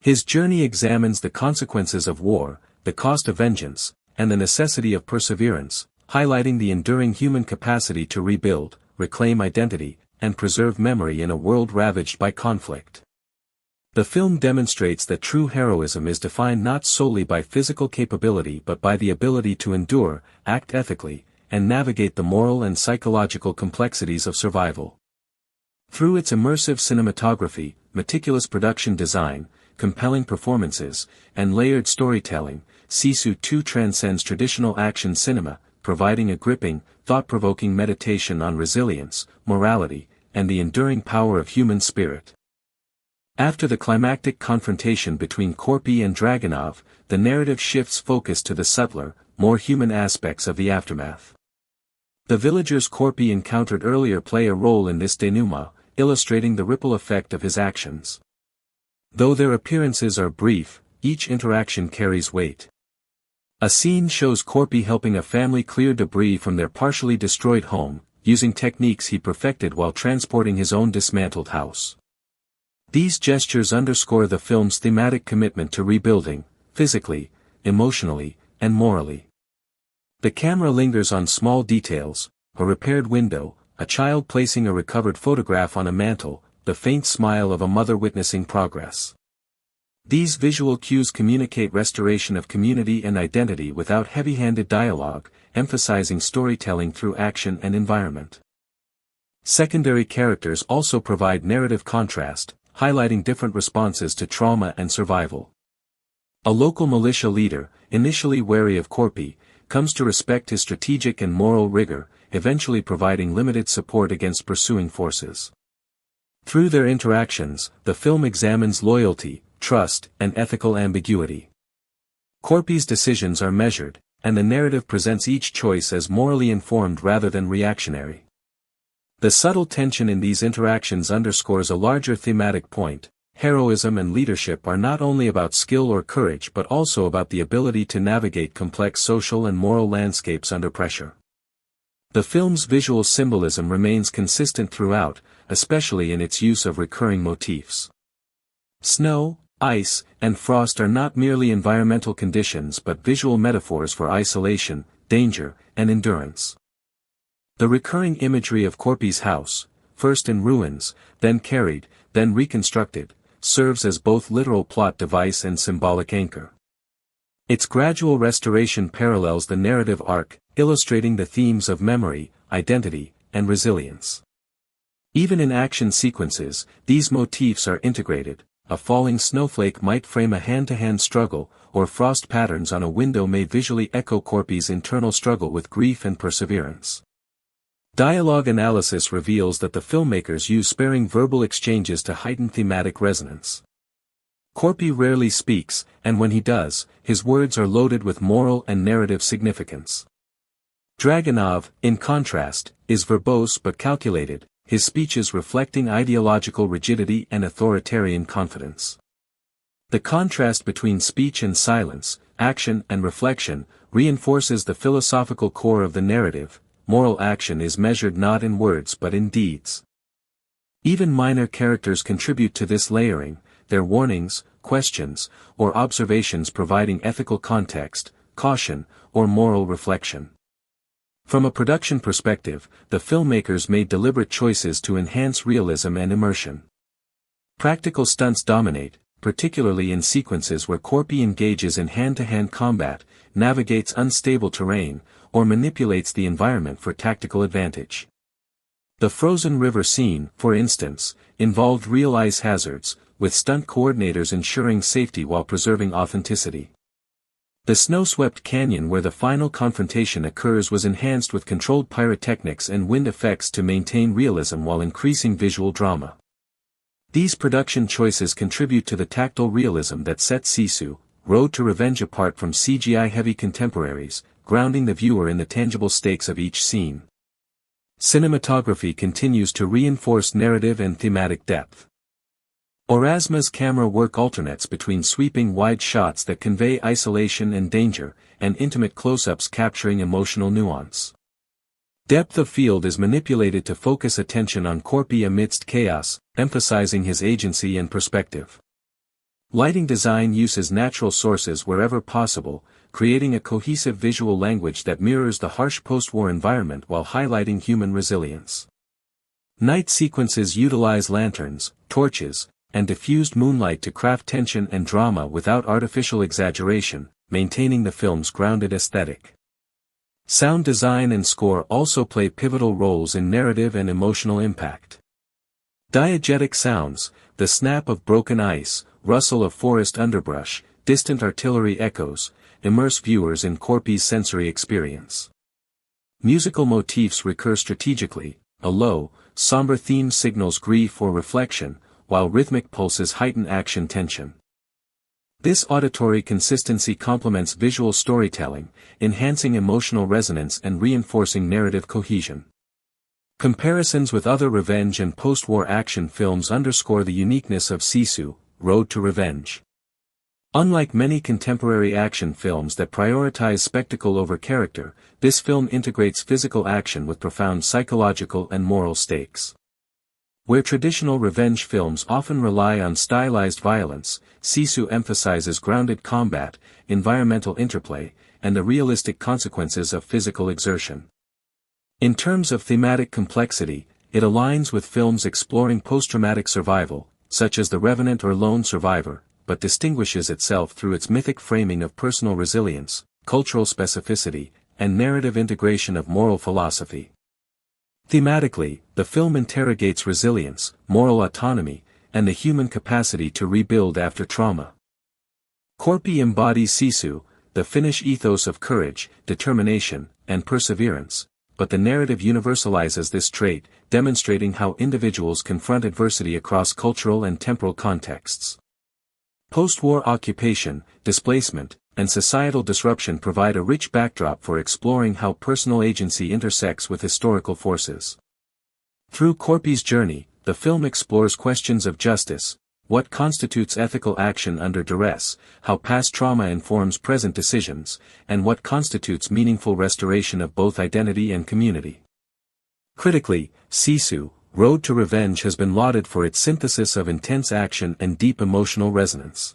His journey examines the consequences of war, the cost of vengeance, and the necessity of perseverance, highlighting the enduring human capacity to rebuild, reclaim identity, and preserve memory in a world ravaged by conflict. The film demonstrates that true heroism is defined not solely by physical capability but by the ability to endure, act ethically, and navigate the moral and psychological complexities of survival. Through its immersive cinematography, meticulous production design, compelling performances, and layered storytelling, Sisu 2 transcends traditional action cinema, providing a gripping, thought-provoking meditation on resilience, morality, and the enduring power of human spirit. After the climactic confrontation between Korpi and Dragunov, the narrative shifts focus to the subtler, more human aspects of the aftermath. The villagers Korpi encountered earlier play a role in this denouement, illustrating the ripple effect of his actions. Though their appearances are brief, each interaction carries weight. A scene shows Korpi helping a family clear debris from their partially destroyed home, using techniques he perfected while transporting his own dismantled house. These gestures underscore the film's thematic commitment to rebuilding, physically, emotionally, and morally. The camera lingers on small details, a repaired window, a child placing a recovered photograph on a mantel, the faint smile of a mother witnessing progress. These visual cues communicate restoration of community and identity without heavy-handed dialogue, emphasizing storytelling through action and environment. Secondary characters also provide narrative contrast, highlighting different responses to trauma and survival. A local militia leader, initially wary of Korpi, comes to respect his strategic and moral rigor, eventually providing limited support against pursuing forces. Through their interactions, the film examines loyalty, trust, and ethical ambiguity. Korpi's decisions are measured, and the narrative presents each choice as morally informed rather than reactionary. The subtle tension in these interactions underscores a larger thematic point: heroism and leadership are not only about skill or courage but also about the ability to navigate complex social and moral landscapes under pressure. The film's visual symbolism remains consistent throughout, especially in its use of recurring motifs. Snow, ice, and frost are not merely environmental conditions but visual metaphors for isolation, danger, and endurance. The recurring imagery of Korpi's house, first in ruins, then carried, then reconstructed, serves as both literal plot device and symbolic anchor. Its gradual restoration parallels the narrative arc, illustrating the themes of memory, identity, and resilience. Even in action sequences, these motifs are integrated. A falling snowflake might frame a hand-to-hand struggle, or frost patterns on a window may visually echo Korpi's internal struggle with grief and perseverance. Dialogue analysis reveals that the filmmakers use sparing verbal exchanges to heighten thematic resonance. Korpi rarely speaks, and when he does, his words are loaded with moral and narrative significance. Dragunov, in contrast, is verbose but calculated, his speeches reflecting ideological rigidity and authoritarian confidence. The contrast between speech and silence, action and reflection, reinforces the philosophical core of the narrative. Moral action is measured not in words but in deeds. Even minor characters contribute to this layering, their warnings, questions, or observations providing ethical context, caution, or moral reflection. From a production perspective, the filmmakers made deliberate choices to enhance realism and immersion. Practical stunts dominate, particularly in sequences where Korpi engages in hand-to-hand combat, navigates unstable terrain, or manipulates the environment for tactical advantage. The frozen river scene, for instance, involved real ice hazards, with stunt coordinators ensuring safety while preserving authenticity. The snow-swept canyon where the final confrontation occurs was enhanced with controlled pyrotechnics and wind effects to maintain realism while increasing visual drama. These production choices contribute to the tactile realism that sets Sisu, Road to Revenge apart from CGI-heavy contemporaries, grounding the viewer in the tangible stakes of each scene. Cinematography continues to reinforce narrative and thematic depth. Orasma's camera work alternates between sweeping wide shots that convey isolation and danger, and intimate close-ups capturing emotional nuance. Depth of field is manipulated to focus attention on Korpi amidst chaos, emphasizing his agency and perspective. Lighting design uses natural sources wherever possible, creating a cohesive visual language that mirrors the harsh post-war environment while highlighting human resilience. Night sequences utilize lanterns, torches, and diffused moonlight to craft tension and drama without artificial exaggeration, maintaining the film's grounded aesthetic. Sound design and score also play pivotal roles in narrative and emotional impact. Diegetic sounds, the snap of broken ice, rustle of forest underbrush, distant artillery echoes, immerse viewers in Korpi's sensory experience. Musical motifs recur strategically, a low, somber theme signals grief or reflection, while rhythmic pulses heighten action tension. This auditory consistency complements visual storytelling, enhancing emotional resonance and reinforcing narrative cohesion. Comparisons with other revenge and post-war action films underscore the uniqueness of Sisu, Road to Revenge. Unlike many contemporary action films that prioritize spectacle over character, this film integrates physical action with profound psychological and moral stakes. Where traditional revenge films often rely on stylized violence, Sisu emphasizes grounded combat, environmental interplay, and the realistic consequences of physical exertion. In terms of thematic complexity, it aligns with films exploring post-traumatic survival, such as The Revenant or Lone Survivor, but distinguishes itself through its mythic framing of personal resilience, cultural specificity, and narrative integration of moral philosophy. Thematically, the film interrogates resilience, moral autonomy, and the human capacity to rebuild after trauma. Korpi embodies Sisu, the Finnish ethos of courage, determination, and perseverance, but the narrative universalizes this trait, demonstrating how individuals confront adversity across cultural and temporal contexts. Post-war occupation, displacement, and societal disruption provide a rich backdrop for exploring how personal agency intersects with historical forces. Through Korpi's journey, the film explores questions of justice, what constitutes ethical action under duress, how past trauma informs present decisions, and what constitutes meaningful restoration of both identity and community. Critically, Sisu, Road to Revenge has been lauded for its synthesis of intense action and deep emotional resonance.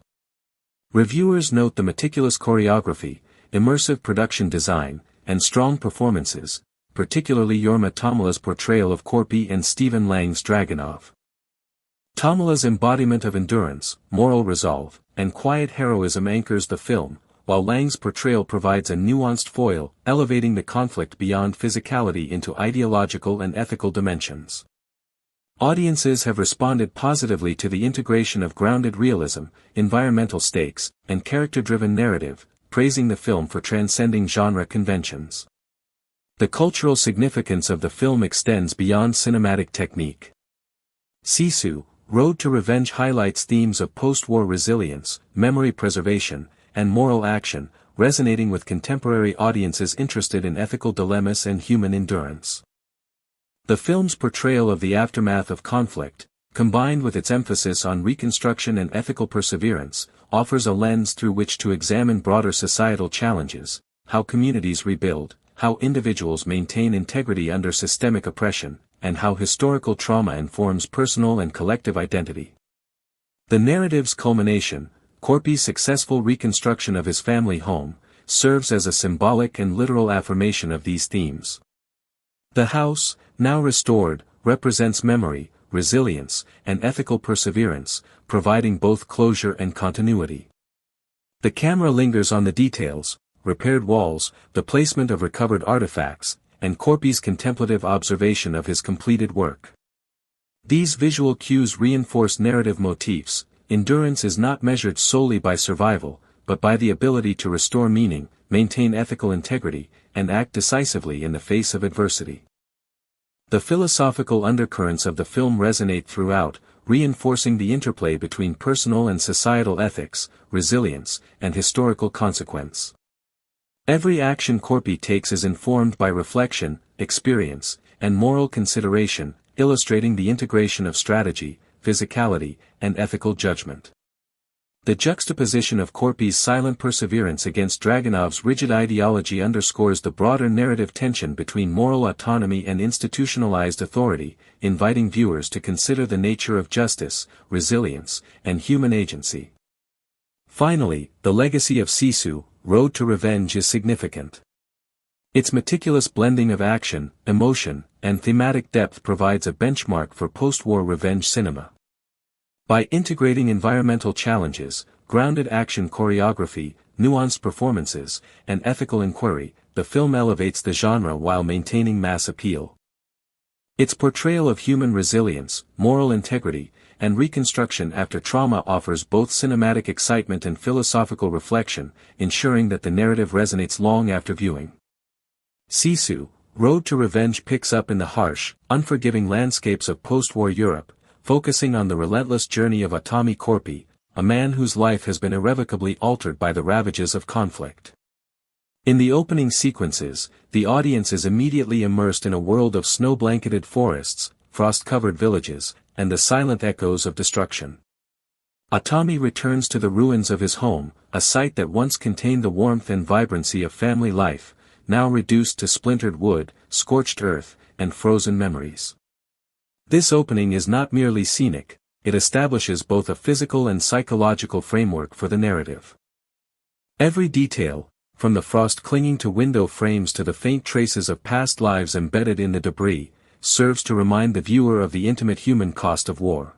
Reviewers note the meticulous choreography, immersive production design, and strong performances, particularly Jorma Tomala's portrayal of Korpi and Stephen Lang's Dragunov. Tomala's embodiment of endurance, moral resolve, and quiet heroism anchors the film, while Lang's portrayal provides a nuanced foil, elevating the conflict beyond physicality into ideological and ethical dimensions. Audiences have responded positively to the integration of grounded realism, environmental stakes, and character-driven narrative, praising the film for transcending genre conventions. The cultural significance of the film extends beyond cinematic technique. Sisu, Road to Revenge highlights themes of post-war resilience, memory preservation, and moral action, resonating with contemporary audiences interested in ethical dilemmas and human endurance. The film's portrayal of the aftermath of conflict, combined with its emphasis on reconstruction and ethical perseverance, offers a lens through which to examine broader societal challenges, how communities rebuild, how individuals maintain integrity under systemic oppression, and how historical trauma informs personal and collective identity. The narrative's culmination, Korpi's successful reconstruction of his family home, serves as a symbolic and literal affirmation of these themes. The house, now restored, represents memory, resilience, and ethical perseverance, providing both closure and continuity. The camera lingers on the details, repaired walls, the placement of recovered artifacts, and Korpi's contemplative observation of his completed work. These visual cues reinforce narrative motifs. Endurance is not measured solely by survival, but by the ability to restore meaning, maintain ethical integrity, and act decisively in the face of adversity. The philosophical undercurrents of the film resonate throughout, reinforcing the interplay between personal and societal ethics, resilience, and historical consequence. Every action Korpi takes is informed by reflection, experience, and moral consideration, illustrating the integration of strategy, physicality, and ethical judgment. The juxtaposition of Korpi's silent perseverance against Dragunov's rigid ideology underscores the broader narrative tension between moral autonomy and institutionalized authority, inviting viewers to consider the nature of justice, resilience, and human agency. Finally, the legacy of Sisu, Road to Revenge is significant. Its meticulous blending of action, emotion, and thematic depth provides a benchmark for post-war revenge cinema. By integrating environmental challenges, grounded action choreography, nuanced performances, and ethical inquiry, the film elevates the genre while maintaining mass appeal. Its portrayal of human resilience, moral integrity, and reconstruction after trauma offers both cinematic excitement and philosophical reflection, ensuring that the narrative resonates long after viewing. Sisu, Road to Revenge picks up in the harsh, unforgiving landscapes of post-war Europe, focusing on the relentless journey of Atami Korpi, a man whose life has been irrevocably altered by the ravages of conflict. In the opening sequences, the audience is immediately immersed in a world of snow-blanketed forests, frost-covered villages, and the silent echoes of destruction. Atami returns to the ruins of his home, a site that once contained the warmth and vibrancy of family life, now reduced to splintered wood, scorched earth, and frozen memories. This opening is not merely scenic, it establishes both a physical and psychological framework for the narrative. Every detail, from the frost clinging to window frames to the faint traces of past lives embedded in the debris, serves to remind the viewer of the intimate human cost of war.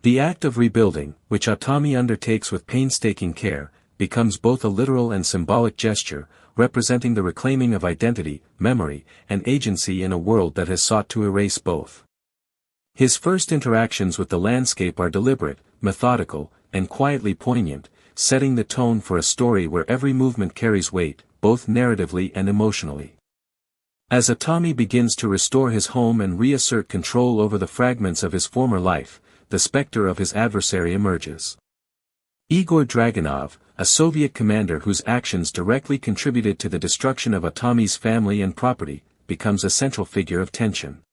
The act of rebuilding, which Atami undertakes with painstaking care, becomes both a literal and symbolic gesture, representing the reclaiming of identity, memory, and agency in a world that has sought to erase both. His first interactions with the landscape are deliberate, methodical, and quietly poignant, setting the tone for a story where every movement carries weight, both narratively and emotionally. As Atami begins to restore his home and reassert control over the fragments of his former life, the specter of his adversary emerges. Igor Dragunov, a Soviet commander whose actions directly contributed to the destruction of Atami's family and property, becomes a central figure of tension.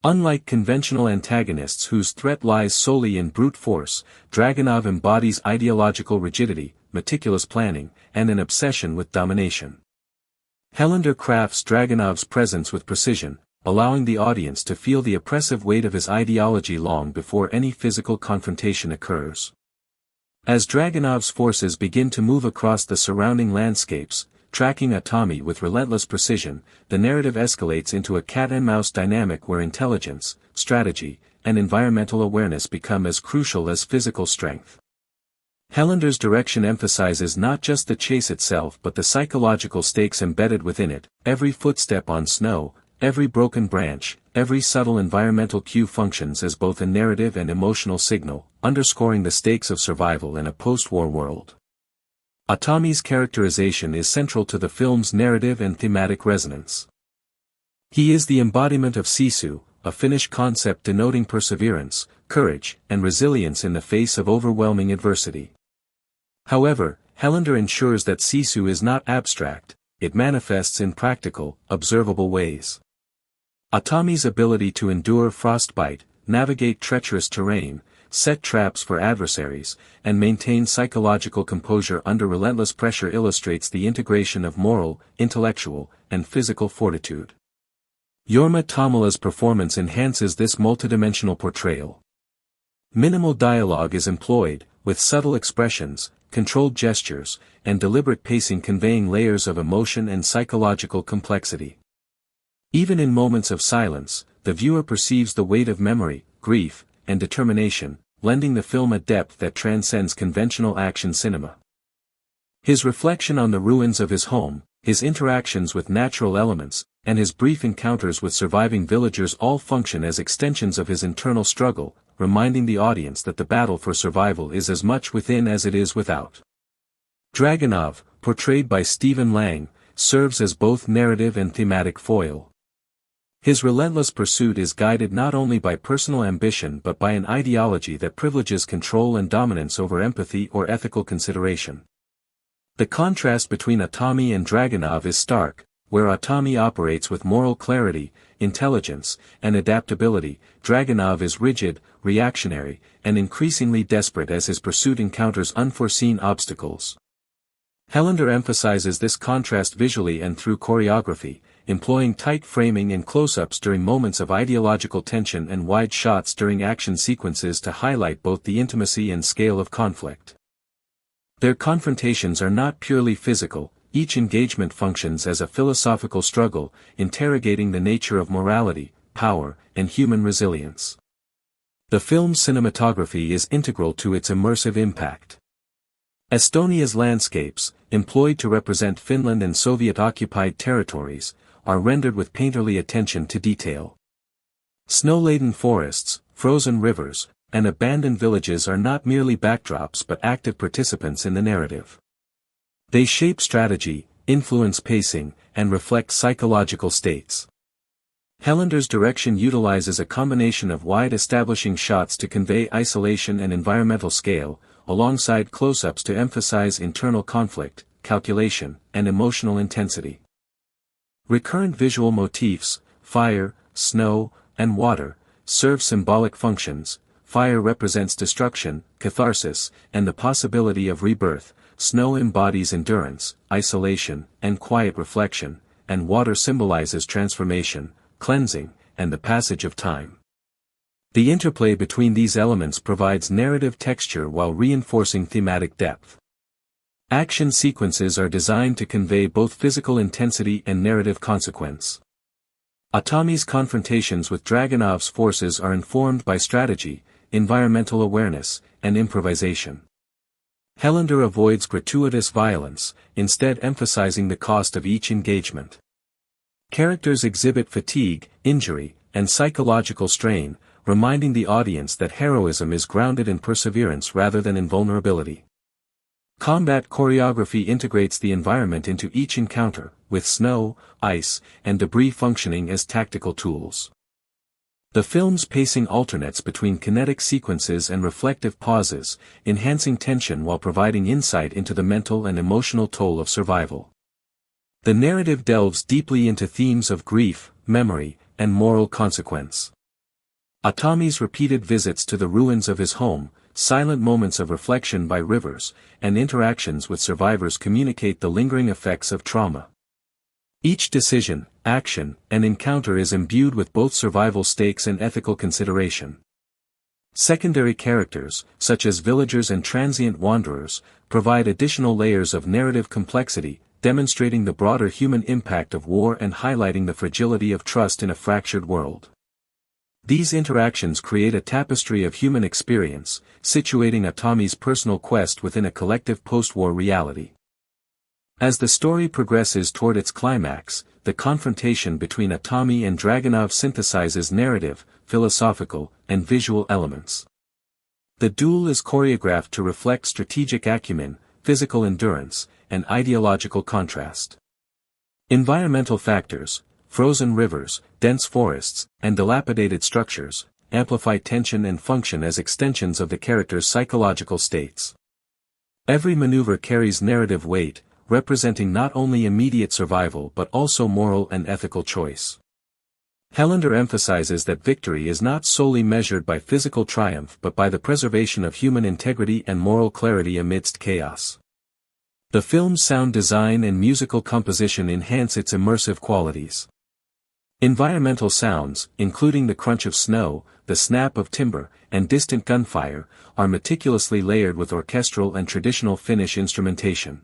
Unlike conventional antagonists whose threat lies solely in brute force, Dragunov embodies ideological rigidity, meticulous planning, and an obsession with domination. Helander crafts Dragunov's presence with precision, allowing the audience to feel the oppressive weight of his ideology long before any physical confrontation occurs. As Dragunov's forces begin to move across the surrounding landscapes, tracking Atami with relentless precision, the narrative escalates into a cat-and-mouse dynamic where intelligence, strategy, and environmental awareness become as crucial as physical strength. Helander's direction emphasizes not just the chase itself but the psychological stakes embedded within it. Every footstep on snow, every broken branch, every subtle environmental cue functions as both a narrative and emotional signal, underscoring the stakes of survival in a post-war world. Atami's characterization is central to the film's narrative and thematic resonance. He is the embodiment of Sisu, a Finnish concept denoting perseverance, courage, and resilience in the face of overwhelming adversity. However, Helander ensures that Sisu is not abstract, it manifests in practical, observable ways. Atami's ability to endure frostbite, navigate treacherous terrain, set traps for adversaries, and maintain psychological composure under relentless pressure illustrates the integration of moral, intellectual, and physical fortitude. Jorma Tommela's performance enhances this multidimensional portrayal. Minimal dialogue is employed, with subtle expressions, controlled gestures, and deliberate pacing conveying layers of emotion and psychological complexity. Even in moments of silence, the viewer perceives the weight of memory, grief, and determination, lending the film a depth that transcends conventional action cinema. His reflection on the ruins of his home, his interactions with natural elements, and his brief encounters with surviving villagers all function as extensions of his internal struggle, reminding the audience that the battle for survival is as much within as it is without. Dragunov, portrayed by Stephen Lang, serves as both narrative and thematic foil. His relentless pursuit is guided not only by personal ambition but by an ideology that privileges control and dominance over empathy or ethical consideration. The contrast between Atami and Dragunov is stark, where Atami operates with moral clarity, intelligence, and adaptability. Dragunov is rigid, reactionary, and increasingly desperate as his pursuit encounters unforeseen obstacles. Helander emphasizes this contrast visually and through choreography, employing tight framing and close-ups during moments of ideological tension and wide shots during action sequences to highlight both the intimacy and scale of conflict. Their confrontations are not purely physical, each engagement functions as a philosophical struggle, interrogating the nature of morality, power, and human resilience. The film's cinematography is integral to its immersive impact. Estonia's landscapes, employed to represent Finland and Soviet-occupied territories, are rendered with painterly attention to detail. Snow-laden forests, frozen rivers, and abandoned villages are not merely backdrops but active participants in the narrative. They shape strategy, influence pacing, and reflect psychological states. Hellander's direction utilizes a combination of wide establishing shots to convey isolation and environmental scale, alongside close-ups to emphasize internal conflict, calculation, and emotional intensity. Recurrent visual motifs, fire, snow, and water, serve symbolic functions. Fire represents destruction, catharsis, and the possibility of rebirth. Snow embodies endurance, isolation, and quiet reflection, and water symbolizes transformation, cleansing, and the passage of time. The interplay between these elements provides narrative texture while reinforcing thematic depth. Action sequences are designed to convey both physical intensity and narrative consequence. Atami's confrontations with Dragunov's forces are informed by strategy, environmental awareness, and improvisation. Hellander avoids gratuitous violence, instead emphasizing the cost of each engagement. Characters exhibit fatigue, injury, and psychological strain, reminding the audience that heroism is grounded in perseverance rather than in vulnerability. Combat choreography integrates the environment into each encounter, with snow, ice, and debris functioning as tactical tools. The film's pacing alternates between kinetic sequences and reflective pauses, enhancing tension while providing insight into the mental and emotional toll of survival. The narrative delves deeply into themes of grief, memory, and moral consequence. Atami's repeated visits to the ruins of his home, silent moments of reflection by rivers, and interactions with survivors communicate the lingering effects of trauma. Each decision, action, and encounter is imbued with both survival stakes and ethical consideration. Secondary characters, such as villagers and transient wanderers, provide additional layers of narrative complexity, demonstrating the broader human impact of war and highlighting the fragility of trust in a fractured world. These interactions create a tapestry of human experience, situating Atami's personal quest within a collective post-war reality. As the story progresses toward its climax, the confrontation between Atami and Dragunov synthesizes narrative, philosophical, and visual elements. The duel is choreographed to reflect strategic acumen, physical endurance, and ideological contrast. Environmental factors, frozen rivers, dense forests, and dilapidated structures, amplify tension and function as extensions of the character's psychological states. Every maneuver carries narrative weight, representing not only immediate survival but also moral and ethical choice. Hellander emphasizes that victory is not solely measured by physical triumph but by the preservation of human integrity and moral clarity amidst chaos. The film's sound design and musical composition enhance its immersive qualities. Environmental sounds, including the crunch of snow, the snap of timber, and distant gunfire, are meticulously layered with orchestral and traditional Finnish instrumentation.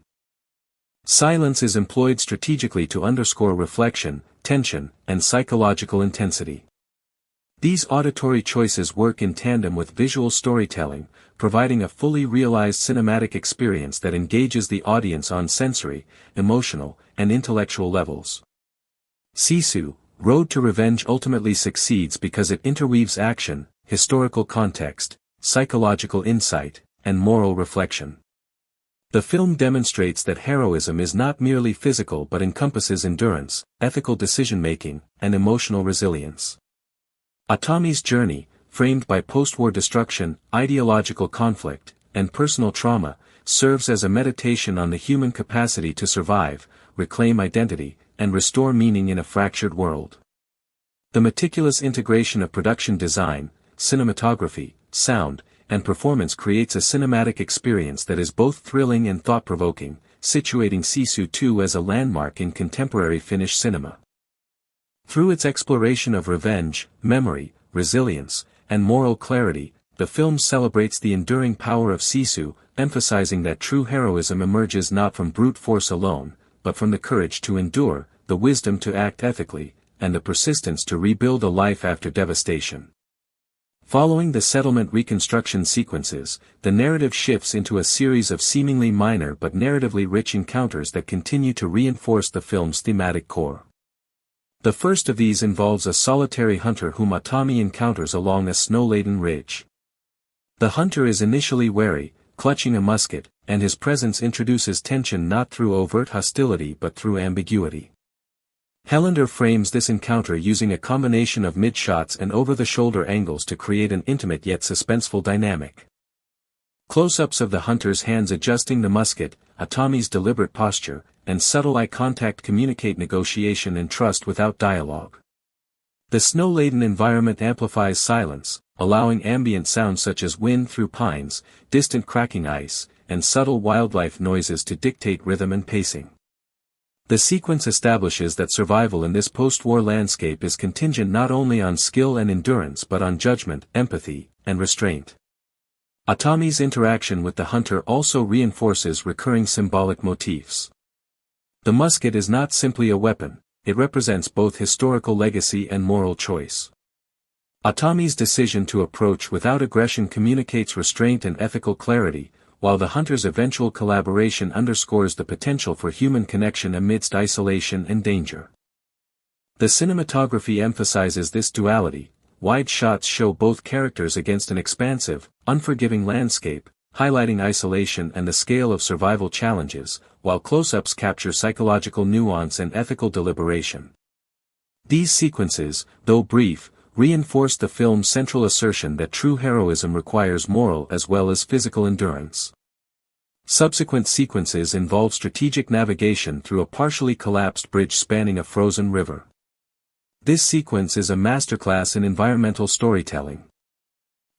Silence is employed strategically to underscore reflection, tension, and psychological intensity. These auditory choices work in tandem with visual storytelling, providing a fully realized cinematic experience that engages the audience on sensory, emotional, and intellectual levels. Sisu, Road to Revenge ultimately succeeds because it interweaves action, historical context, psychological insight, and moral reflection. The film demonstrates that heroism is not merely physical but encompasses endurance, ethical decision-making, and emotional resilience. Atami's journey, framed by post-war destruction, ideological conflict, and personal trauma, serves as a meditation on the human capacity to survive, reclaim identity, and restore meaning in a fractured world. The meticulous integration of production design, cinematography, sound, and performance creates a cinematic experience that is both thrilling and thought-provoking, situating Sisu 2 as a landmark in contemporary Finnish cinema. Through its exploration of revenge, memory, resilience, and moral clarity, the film celebrates the enduring power of Sisu, emphasizing that true heroism emerges not from brute force alone, but from the courage to endure, the wisdom to act ethically, and the persistence to rebuild a life after devastation. Following the settlement reconstruction sequences, the narrative shifts into a series of seemingly minor but narratively rich encounters that continue to reinforce the film's thematic core. The first of these involves a solitary hunter whom Atami encounters along a snow-laden ridge. The hunter is initially wary, clutching a musket, and his presence introduces tension not through overt hostility but through ambiguity. Helander frames this encounter using a combination of mid-shots and over-the-shoulder angles to create an intimate yet suspenseful dynamic. Close-ups of the hunter's hands adjusting the musket, Atami's deliberate posture, and subtle eye contact communicate negotiation and trust without dialogue. The snow-laden environment amplifies silence, allowing ambient sounds such as wind through pines, distant cracking ice, and subtle wildlife noises to dictate rhythm and pacing. The sequence establishes that survival in this post-war landscape is contingent not only on skill and endurance but on judgment, empathy, and restraint. Atami's interaction with the hunter also reinforces recurring symbolic motifs. The musket is not simply a weapon, it represents both historical legacy and moral choice. Atami's decision to approach without aggression communicates restraint and ethical clarity, while the hunter's eventual collaboration underscores the potential for human connection amidst isolation and danger. The cinematography emphasizes this duality. Wide shots show both characters against an expansive, unforgiving landscape, highlighting isolation and the scale of survival challenges, while close-ups capture psychological nuance and ethical deliberation. These sequences, though brief, reinforce the film's central assertion that true heroism requires moral as well as physical endurance. Subsequent sequences involve strategic navigation through a partially collapsed bridge spanning a frozen river. This sequence is a masterclass in environmental storytelling.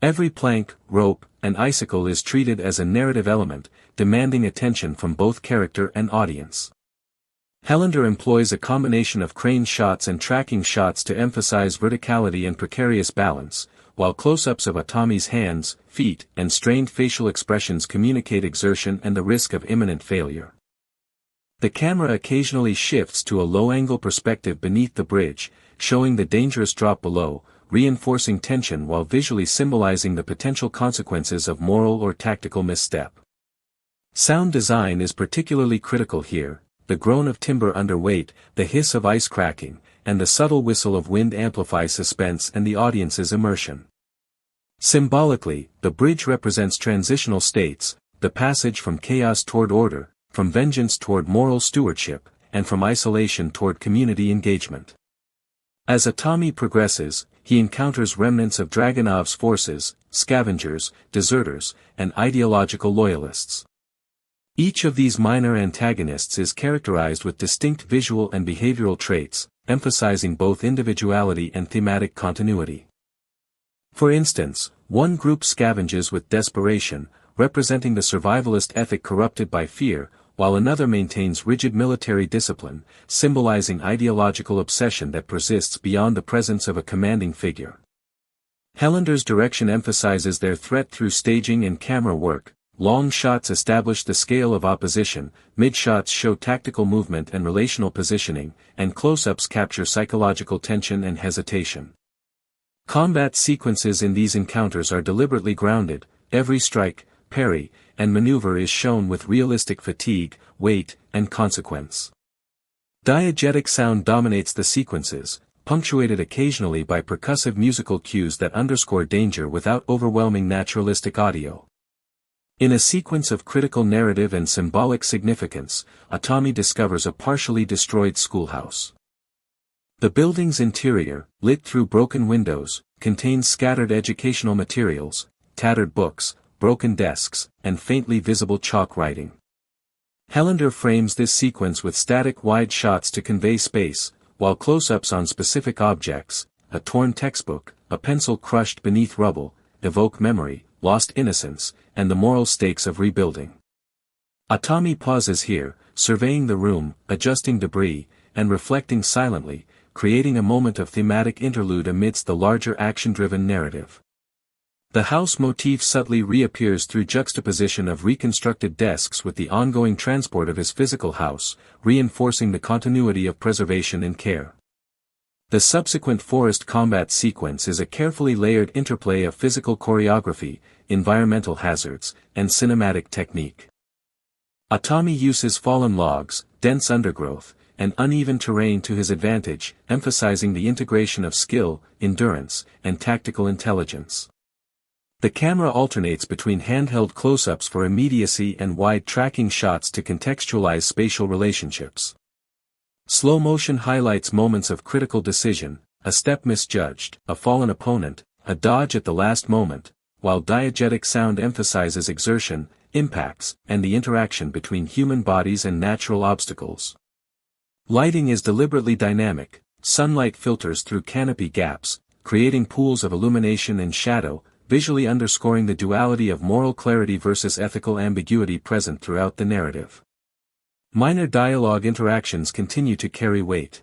Every plank, rope, and icicle is treated as a narrative element, demanding attention from both character and audience. Helander employs a combination of crane shots and tracking shots to emphasize verticality and precarious balance, while close-ups of Atami's hands, feet, and strained facial expressions communicate exertion and the risk of imminent failure. The camera occasionally shifts to a low-angle perspective beneath the bridge, showing the dangerous drop below, reinforcing tension while visually symbolizing the potential consequences of moral or tactical misstep. Sound design is particularly critical here. The groan of timber under weight, the hiss of ice cracking, and the subtle whistle of wind amplify suspense and the audience's immersion. Symbolically, the bridge represents transitional states, the passage from chaos toward order, from vengeance toward moral stewardship, and from isolation toward community engagement. As Atami progresses, he encounters remnants of Dragunov's forces, scavengers, deserters, and ideological loyalists. Each of these minor antagonists is characterized with distinct visual and behavioral traits, emphasizing both individuality and thematic continuity. For instance, one group scavenges with desperation, representing the survivalist ethic corrupted by fear, while another maintains rigid military discipline, symbolizing ideological obsession that persists beyond the presence of a commanding figure. Helander's direction emphasizes their threat through staging and camera work. Long shots establish the scale of opposition, mid-shots show tactical movement and relational positioning, and close-ups capture psychological tension and hesitation. Combat sequences in these encounters are deliberately grounded, every strike, parry, and maneuver is shown with realistic fatigue, weight, and consequence. Diegetic sound dominates the sequences, punctuated occasionally by percussive musical cues that underscore danger without overwhelming naturalistic audio. In a sequence of critical narrative and symbolic significance, Atami discovers a partially destroyed schoolhouse. The building's interior, lit through broken windows, contains scattered educational materials, tattered books, broken desks, and faintly visible chalk writing. Helander frames this sequence with static wide shots to convey space, while close-ups on specific objects, a torn textbook, a pencil crushed beneath rubble, evoke memory, lost innocence, and the moral stakes of rebuilding. Atami pauses here, surveying the room, adjusting debris, and reflecting silently, creating a moment of thematic interlude amidst the larger action-driven narrative. The house motif subtly reappears through juxtaposition of reconstructed desks with the ongoing transport of his physical house, reinforcing the continuity of preservation and care. The subsequent forest combat sequence is a carefully layered interplay of physical choreography, environmental hazards, and cinematic technique. Atami uses fallen logs, dense undergrowth, and uneven terrain to his advantage, emphasizing the integration of skill, endurance, and tactical intelligence. The camera alternates between handheld close-ups for immediacy and wide tracking shots to contextualize spatial relationships. Slow motion highlights moments of critical decision, a step misjudged, a fallen opponent, a dodge at the last moment, while diegetic sound emphasizes exertion, impacts, and the interaction between human bodies and natural obstacles. Lighting is deliberately dynamic. Sunlight filters through canopy gaps, creating pools of illumination and shadow, visually underscoring the duality of moral clarity versus ethical ambiguity present throughout the narrative. Minor dialogue interactions continue to carry weight.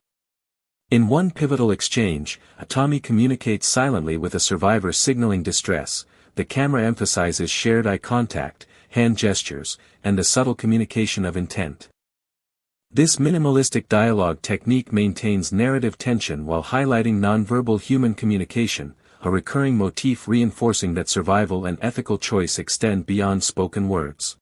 In one pivotal exchange, Atami communicates silently with a survivor signaling distress. The camera emphasizes shared eye contact, hand gestures, and the subtle communication of intent. This minimalistic dialogue technique maintains narrative tension while highlighting nonverbal human communication, a recurring motif reinforcing that survival and ethical choice extend beyond spoken words.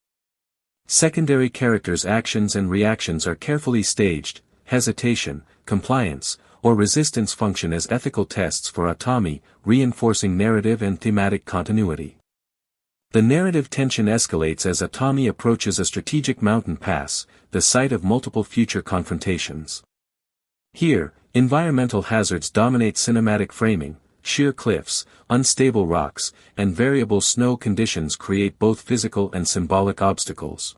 Secondary characters' actions and reactions are carefully staged. Hesitation, compliance, or resistance function as ethical tests for Atami, reinforcing narrative and thematic continuity. The narrative tension escalates as Atami approaches a strategic mountain pass, the site of multiple future confrontations. Here, environmental hazards dominate cinematic framing. Sheer cliffs, unstable rocks, and variable snow conditions create both physical and symbolic obstacles.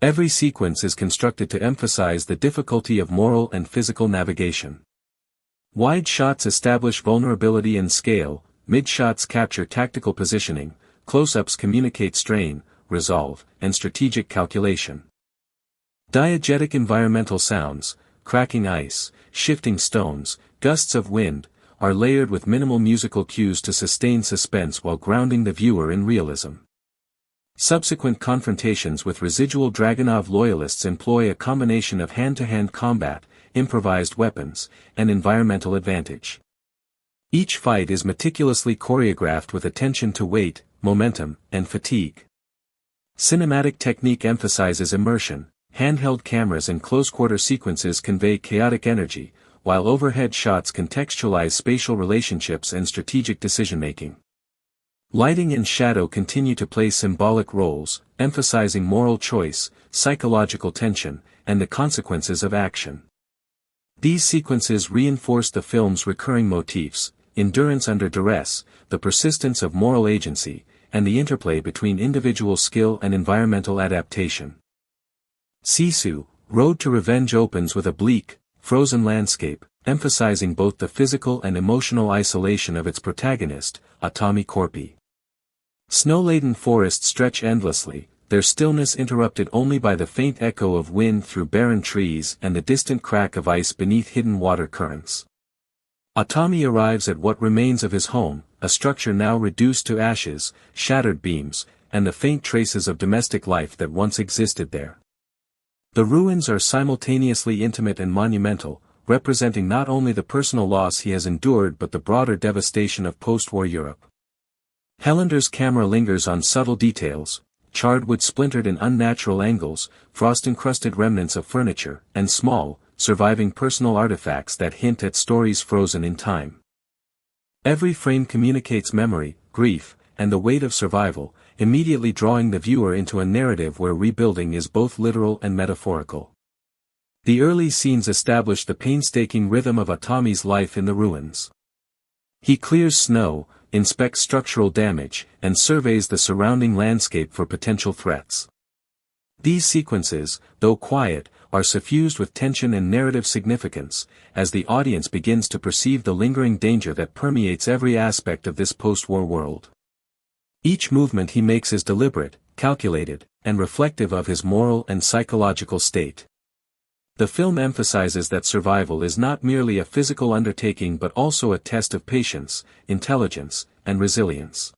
Every sequence is constructed to emphasize the difficulty of moral and physical navigation. Wide shots establish vulnerability and scale, mid-shots capture tactical positioning, close-ups communicate strain, resolve, and strategic calculation. Diegetic environmental sounds, cracking ice, shifting stones, gusts of wind, are layered with minimal musical cues to sustain suspense while grounding the viewer in realism. Subsequent confrontations with residual Dragunov loyalists employ a combination of hand-to-hand combat, improvised weapons, and environmental advantage. Each fight is meticulously choreographed with attention to weight, momentum, and fatigue. Cinematic technique emphasizes immersion. Handheld cameras in close-quarter sequences convey chaotic energy, while overhead shots contextualize spatial relationships and strategic decision-making. Lighting and shadow continue to play symbolic roles, emphasizing moral choice, psychological tension, and the consequences of action. These sequences reinforce the film's recurring motifs: endurance under duress, the persistence of moral agency, and the interplay between individual skill and environmental adaptation. Sisu, Road to Revenge opens with a bleak, frozen landscape, emphasizing both the physical and emotional isolation of its protagonist, Atami Korpi. Snow-laden forests stretch endlessly, their stillness interrupted only by the faint echo of wind through barren trees and the distant crack of ice beneath hidden water currents. Atami arrives at what remains of his home, a structure now reduced to ashes, shattered beams, and the faint traces of domestic life that once existed there. The ruins are simultaneously intimate and monumental, representing not only the personal loss he has endured but the broader devastation of post-war Europe. Hellander's camera lingers on subtle details: charred wood splintered in unnatural angles, frost-encrusted remnants of furniture, and small, surviving personal artifacts that hint at stories frozen in time. Every frame communicates memory, grief, and the weight of survival, immediately drawing the viewer into a narrative where rebuilding is both literal and metaphorical. The early scenes establish the painstaking rhythm of Atami's life in the ruins. He clears snow, inspects structural damage, and surveys the surrounding landscape for potential threats. These sequences, though quiet, are suffused with tension and narrative significance, as the audience begins to perceive the lingering danger that permeates every aspect of this post-war world. Each movement he makes is deliberate, calculated, and reflective of his moral and psychological state. The film emphasizes that survival is not merely a physical undertaking but also a test of patience, intelligence, and resilience.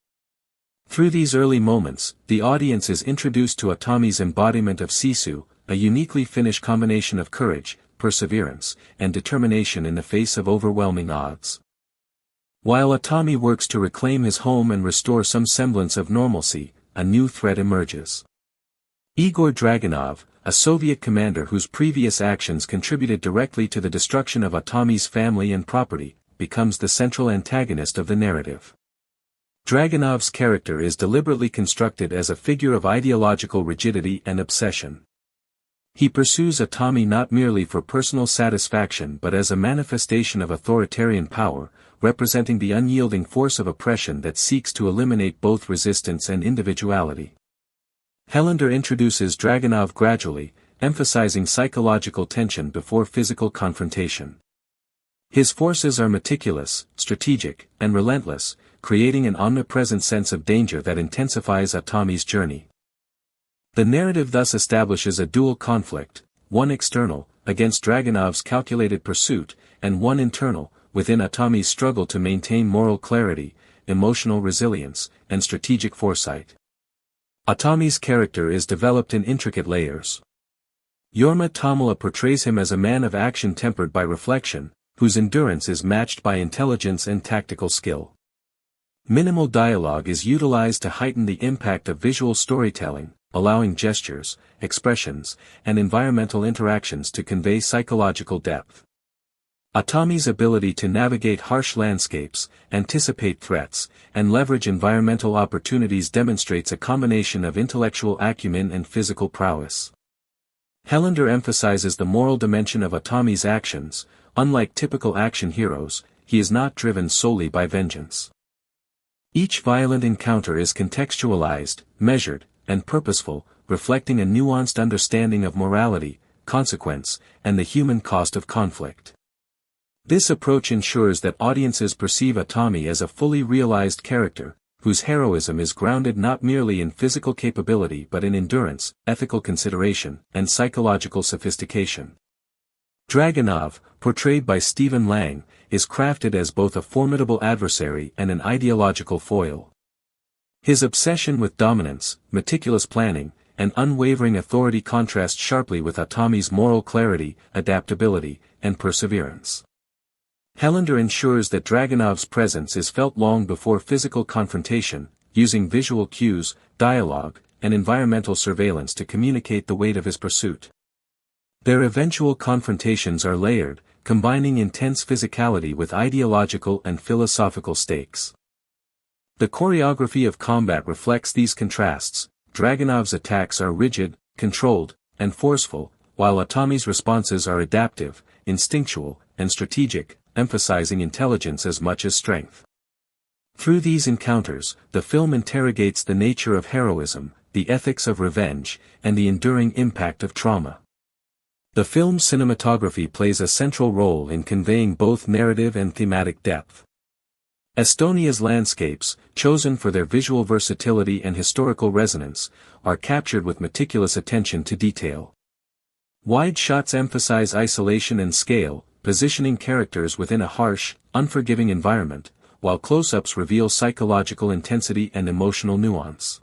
Through these early moments, the audience is introduced to Atami's embodiment of Sisu, a uniquely Finnish combination of courage, perseverance, and determination in the face of overwhelming odds. While Atami works to reclaim his home and restore some semblance of normalcy, a new threat emerges. Igor Dragunov, a Soviet commander whose previous actions contributed directly to the destruction of Atami's family and property, becomes the central antagonist of the narrative. Dragonov's character is deliberately constructed as a figure of ideological rigidity and obsession. He pursues Atami not merely for personal satisfaction but as a manifestation of authoritarian power, representing the unyielding force of oppression that seeks to eliminate both resistance and individuality. Helander introduces Dragonov gradually, emphasizing psychological tension before physical confrontation. His forces are meticulous, strategic, and relentless, creating an omnipresent sense of danger that intensifies Atami's journey. The narrative thus establishes a dual conflict, one external, against Dragonov's calculated pursuit, and one internal, within Atami's struggle to maintain moral clarity, emotional resilience, and strategic foresight. Atami's character is developed in intricate layers. Jorma Tomala portrays him as a man of action tempered by reflection, whose endurance is matched by intelligence and tactical skill. Minimal dialogue is utilized to heighten the impact of visual storytelling, allowing gestures, expressions, and environmental interactions to convey psychological depth. Atami's ability to navigate harsh landscapes, anticipate threats, and leverage environmental opportunities demonstrates a combination of intellectual acumen and physical prowess. Helander emphasizes the moral dimension of Atami's actions. Unlike typical action heroes, he is not driven solely by vengeance. Each violent encounter is contextualized, measured, and purposeful, reflecting a nuanced understanding of morality, consequence, and the human cost of conflict. This approach ensures that audiences perceive Atami as a fully realized character, whose heroism is grounded not merely in physical capability but in endurance, ethical consideration, and psychological sophistication. Dragonov, portrayed by Stephen Lang, is crafted as both a formidable adversary and an ideological foil. His obsession with dominance, meticulous planning, and unwavering authority contrast sharply with Atami's moral clarity, adaptability, and perseverance. Helander ensures that Dragonov's presence is felt long before physical confrontation, using visual cues, dialogue, and environmental surveillance to communicate the weight of his pursuit. Their eventual confrontations are layered, combining intense physicality with ideological and philosophical stakes. The choreography of combat reflects these contrasts. Dragonov's attacks are rigid, controlled, and forceful, while Atami's responses are adaptive, instinctual, and strategic, emphasizing intelligence as much as strength. Through these encounters, the film interrogates the nature of heroism, the ethics of revenge, and the enduring impact of trauma. The film's cinematography plays a central role in conveying both narrative and thematic depth. Estonia's landscapes, chosen for their visual versatility and historical resonance, are captured with meticulous attention to detail. Wide shots emphasize isolation and scale, positioning characters within a harsh, unforgiving environment, while close-ups reveal psychological intensity and emotional nuance.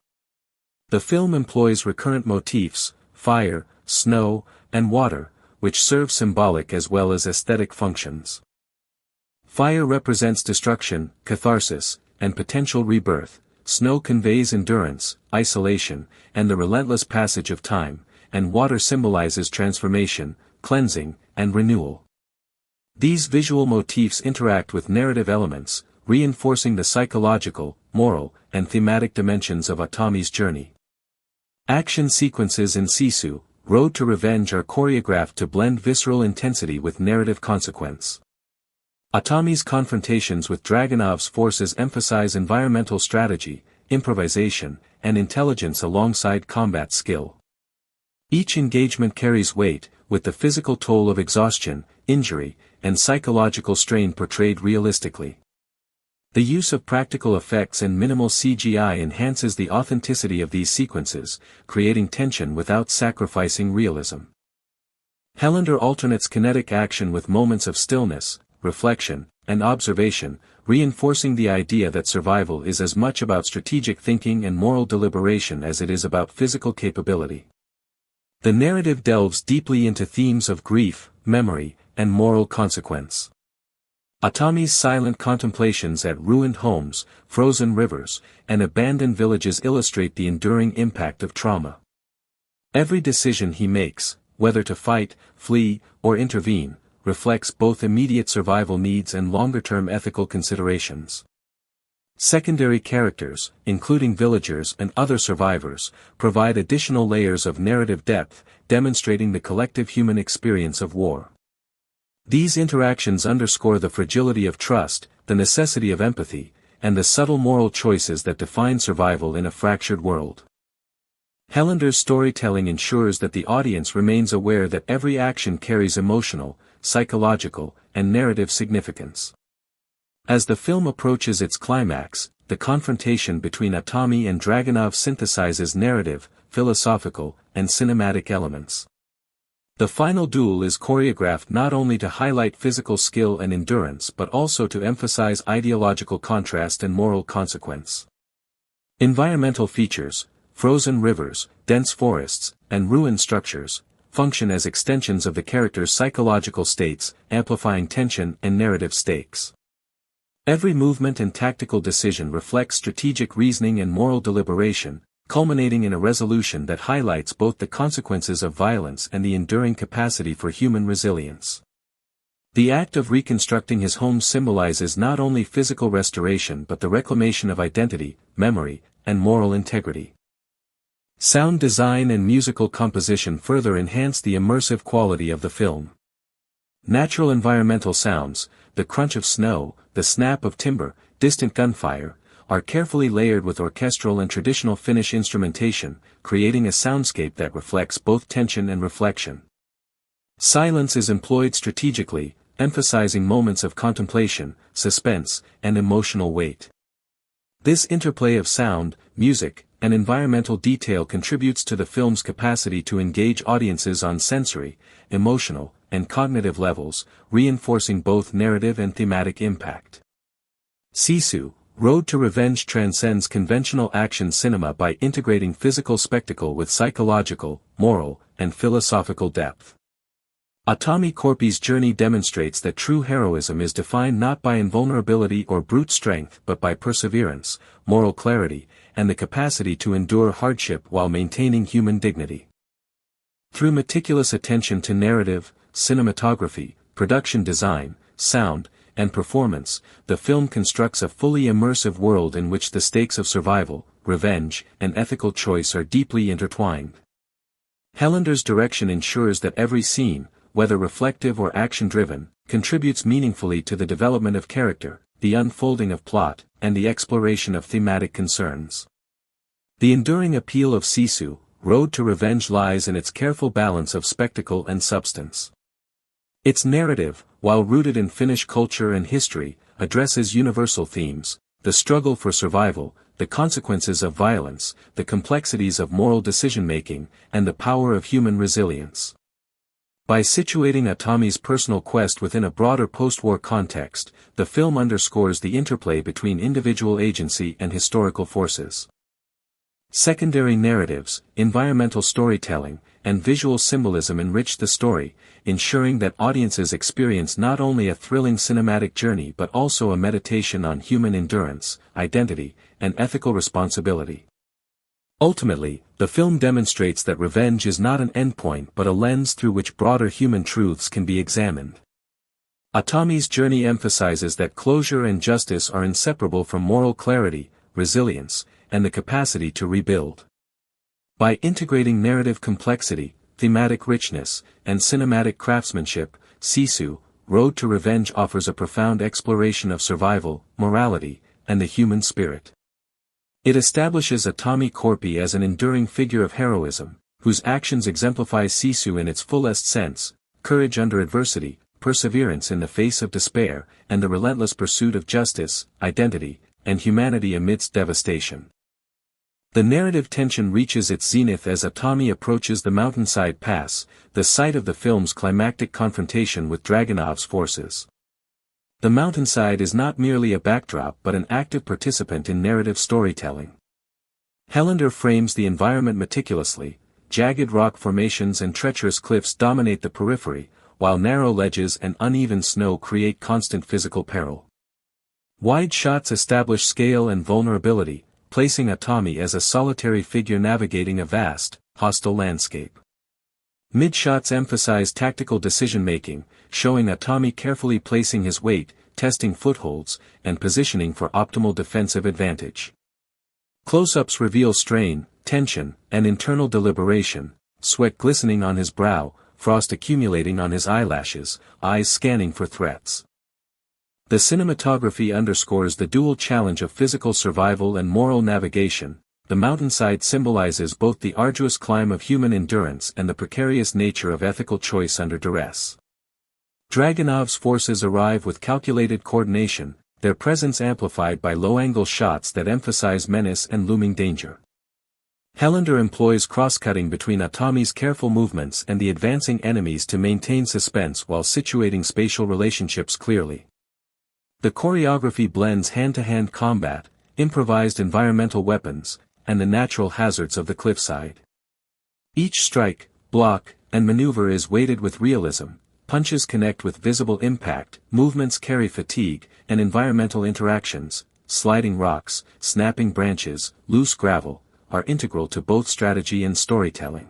The film employs recurrent motifs, fire, snow, and water, which serve symbolic as well as aesthetic functions. Fire represents destruction, catharsis, and potential rebirth. Snow conveys endurance, isolation, and the relentless passage of time, and water symbolizes transformation, cleansing, and renewal. These visual motifs interact with narrative elements, reinforcing the psychological, moral, and thematic dimensions of Atami's journey. Action sequences in Sisu, Road to Revenge are choreographed to blend visceral intensity with narrative consequence. Atami's confrontations with Dragonov's forces emphasize environmental strategy, improvisation, and intelligence alongside combat skill. Each engagement carries weight, with the physical toll of exhaustion, injury, and psychological strain portrayed realistically. The use of practical effects and minimal CGI enhances the authenticity of these sequences, creating tension without sacrificing realism. Helander alternates kinetic action with moments of stillness, reflection, and observation, reinforcing the idea that survival is as much about strategic thinking and moral deliberation as it is about physical capability. The narrative delves deeply into themes of grief, memory, and moral consequence. Atami's silent contemplations at ruined homes, frozen rivers, and abandoned villages illustrate the enduring impact of trauma. Every decision he makes, whether to fight, flee, or intervene, reflects both immediate survival needs and longer-term ethical considerations. Secondary characters, including villagers and other survivors, provide additional layers of narrative depth, demonstrating the collective human experience of war. These interactions underscore the fragility of trust, the necessity of empathy, and the subtle moral choices that define survival in a fractured world. Hellander's storytelling ensures that the audience remains aware that every action carries emotional, psychological, and narrative significance. As the film approaches its climax, the confrontation between Atami and Dragunov synthesizes narrative, philosophical, and cinematic elements. The final duel is choreographed not only to highlight physical skill and endurance but also to emphasize ideological contrast and moral consequence. Environmental features, frozen rivers, dense forests, and ruined structures, function as extensions of the character's psychological states, amplifying tension and narrative stakes. Every movement and tactical decision reflects strategic reasoning and moral deliberation, culminating in a resolution that highlights both the consequences of violence and the enduring capacity for human resilience. The act of reconstructing his home symbolizes not only physical restoration but the reclamation of identity, memory, and moral integrity. Sound design and musical composition further enhance the immersive quality of the film. Natural environmental sounds, the crunch of snow, the snap of timber, distant gunfire, are carefully layered with orchestral and traditional Finnish instrumentation, creating a soundscape that reflects both tension and reflection. Silence is employed strategically, emphasizing moments of contemplation, suspense, and emotional weight. This interplay of sound, music, and environmental detail contributes to the film's capacity to engage audiences on sensory, emotional, and cognitive levels, reinforcing both narrative and thematic impact. Sisu, Road to Revenge transcends conventional action cinema by integrating physical spectacle with psychological, moral, and philosophical depth. Atami Korpi's journey demonstrates that true heroism is defined not by invulnerability or brute strength but by perseverance, moral clarity, and the capacity to endure hardship while maintaining human dignity. Through meticulous attention to narrative, cinematography, production design, sound, and performance, the film constructs a fully immersive world in which the stakes of survival, revenge, and ethical choice are deeply intertwined. Hellander's direction ensures that every scene, whether reflective or action-driven, contributes meaningfully to the development of character, the unfolding of plot, and the exploration of thematic concerns. The enduring appeal of Sisu, Road to Revenge lies in its careful balance of spectacle and substance. Its narrative, while rooted in Finnish culture and history, addresses universal themes: the struggle for survival, the consequences of violence, the complexities of moral decision-making, and the power of human resilience. By situating Atami's personal quest within a broader post-war context, the film underscores the interplay between individual agency and historical forces. Secondary narratives, environmental storytelling, and visual symbolism enrich the story, ensuring that audiences experience not only a thrilling cinematic journey but also a meditation on human endurance, identity, and ethical responsibility. Ultimately, the film demonstrates that revenge is not an endpoint but a lens through which broader human truths can be examined. Atami's journey emphasizes that closure and justice are inseparable from moral clarity, resilience, and the capacity to rebuild. By integrating narrative complexity, thematic richness, and cinematic craftsmanship, Sisu, Road to Revenge offers a profound exploration of survival, morality, and the human spirit. It establishes Atami Korpi as an enduring figure of heroism, whose actions exemplify Sisu in its fullest sense: courage under adversity, perseverance in the face of despair, and the relentless pursuit of justice, identity, and humanity amidst devastation. The narrative tension reaches its zenith as Atami approaches the mountainside pass, the site of the film's climactic confrontation with Dragunov's forces. The mountainside is not merely a backdrop but an active participant in narrative storytelling. Hellander frames the environment meticulously: jagged rock formations and treacherous cliffs dominate the periphery, while narrow ledges and uneven snow create constant physical peril. Wide shots establish scale and vulnerability, placing Atami as a solitary figure navigating a vast, hostile landscape. Mid-shots emphasize tactical decision-making, showing Atami carefully placing his weight, testing footholds, and positioning for optimal defensive advantage. Close-ups reveal strain, tension, and internal deliberation, sweat glistening on his brow, frost accumulating on his eyelashes, eyes scanning for threats. The cinematography underscores the dual challenge of physical survival and moral navigation. The mountainside symbolizes both the arduous climb of human endurance and the precarious nature of ethical choice under duress. Dragunov's forces arrive with calculated coordination, their presence amplified by low-angle shots that emphasize menace and looming danger. Helander employs cross-cutting between Atami's careful movements and the advancing enemies to maintain suspense while situating spatial relationships clearly. The choreography blends hand-to-hand combat, improvised environmental weapons, and the natural hazards of the cliffside. Each strike, block, and maneuver is weighted with realism, punches connect with visible impact, movements carry fatigue, and environmental interactions, sliding rocks, snapping branches, loose gravel, are integral to both strategy and storytelling.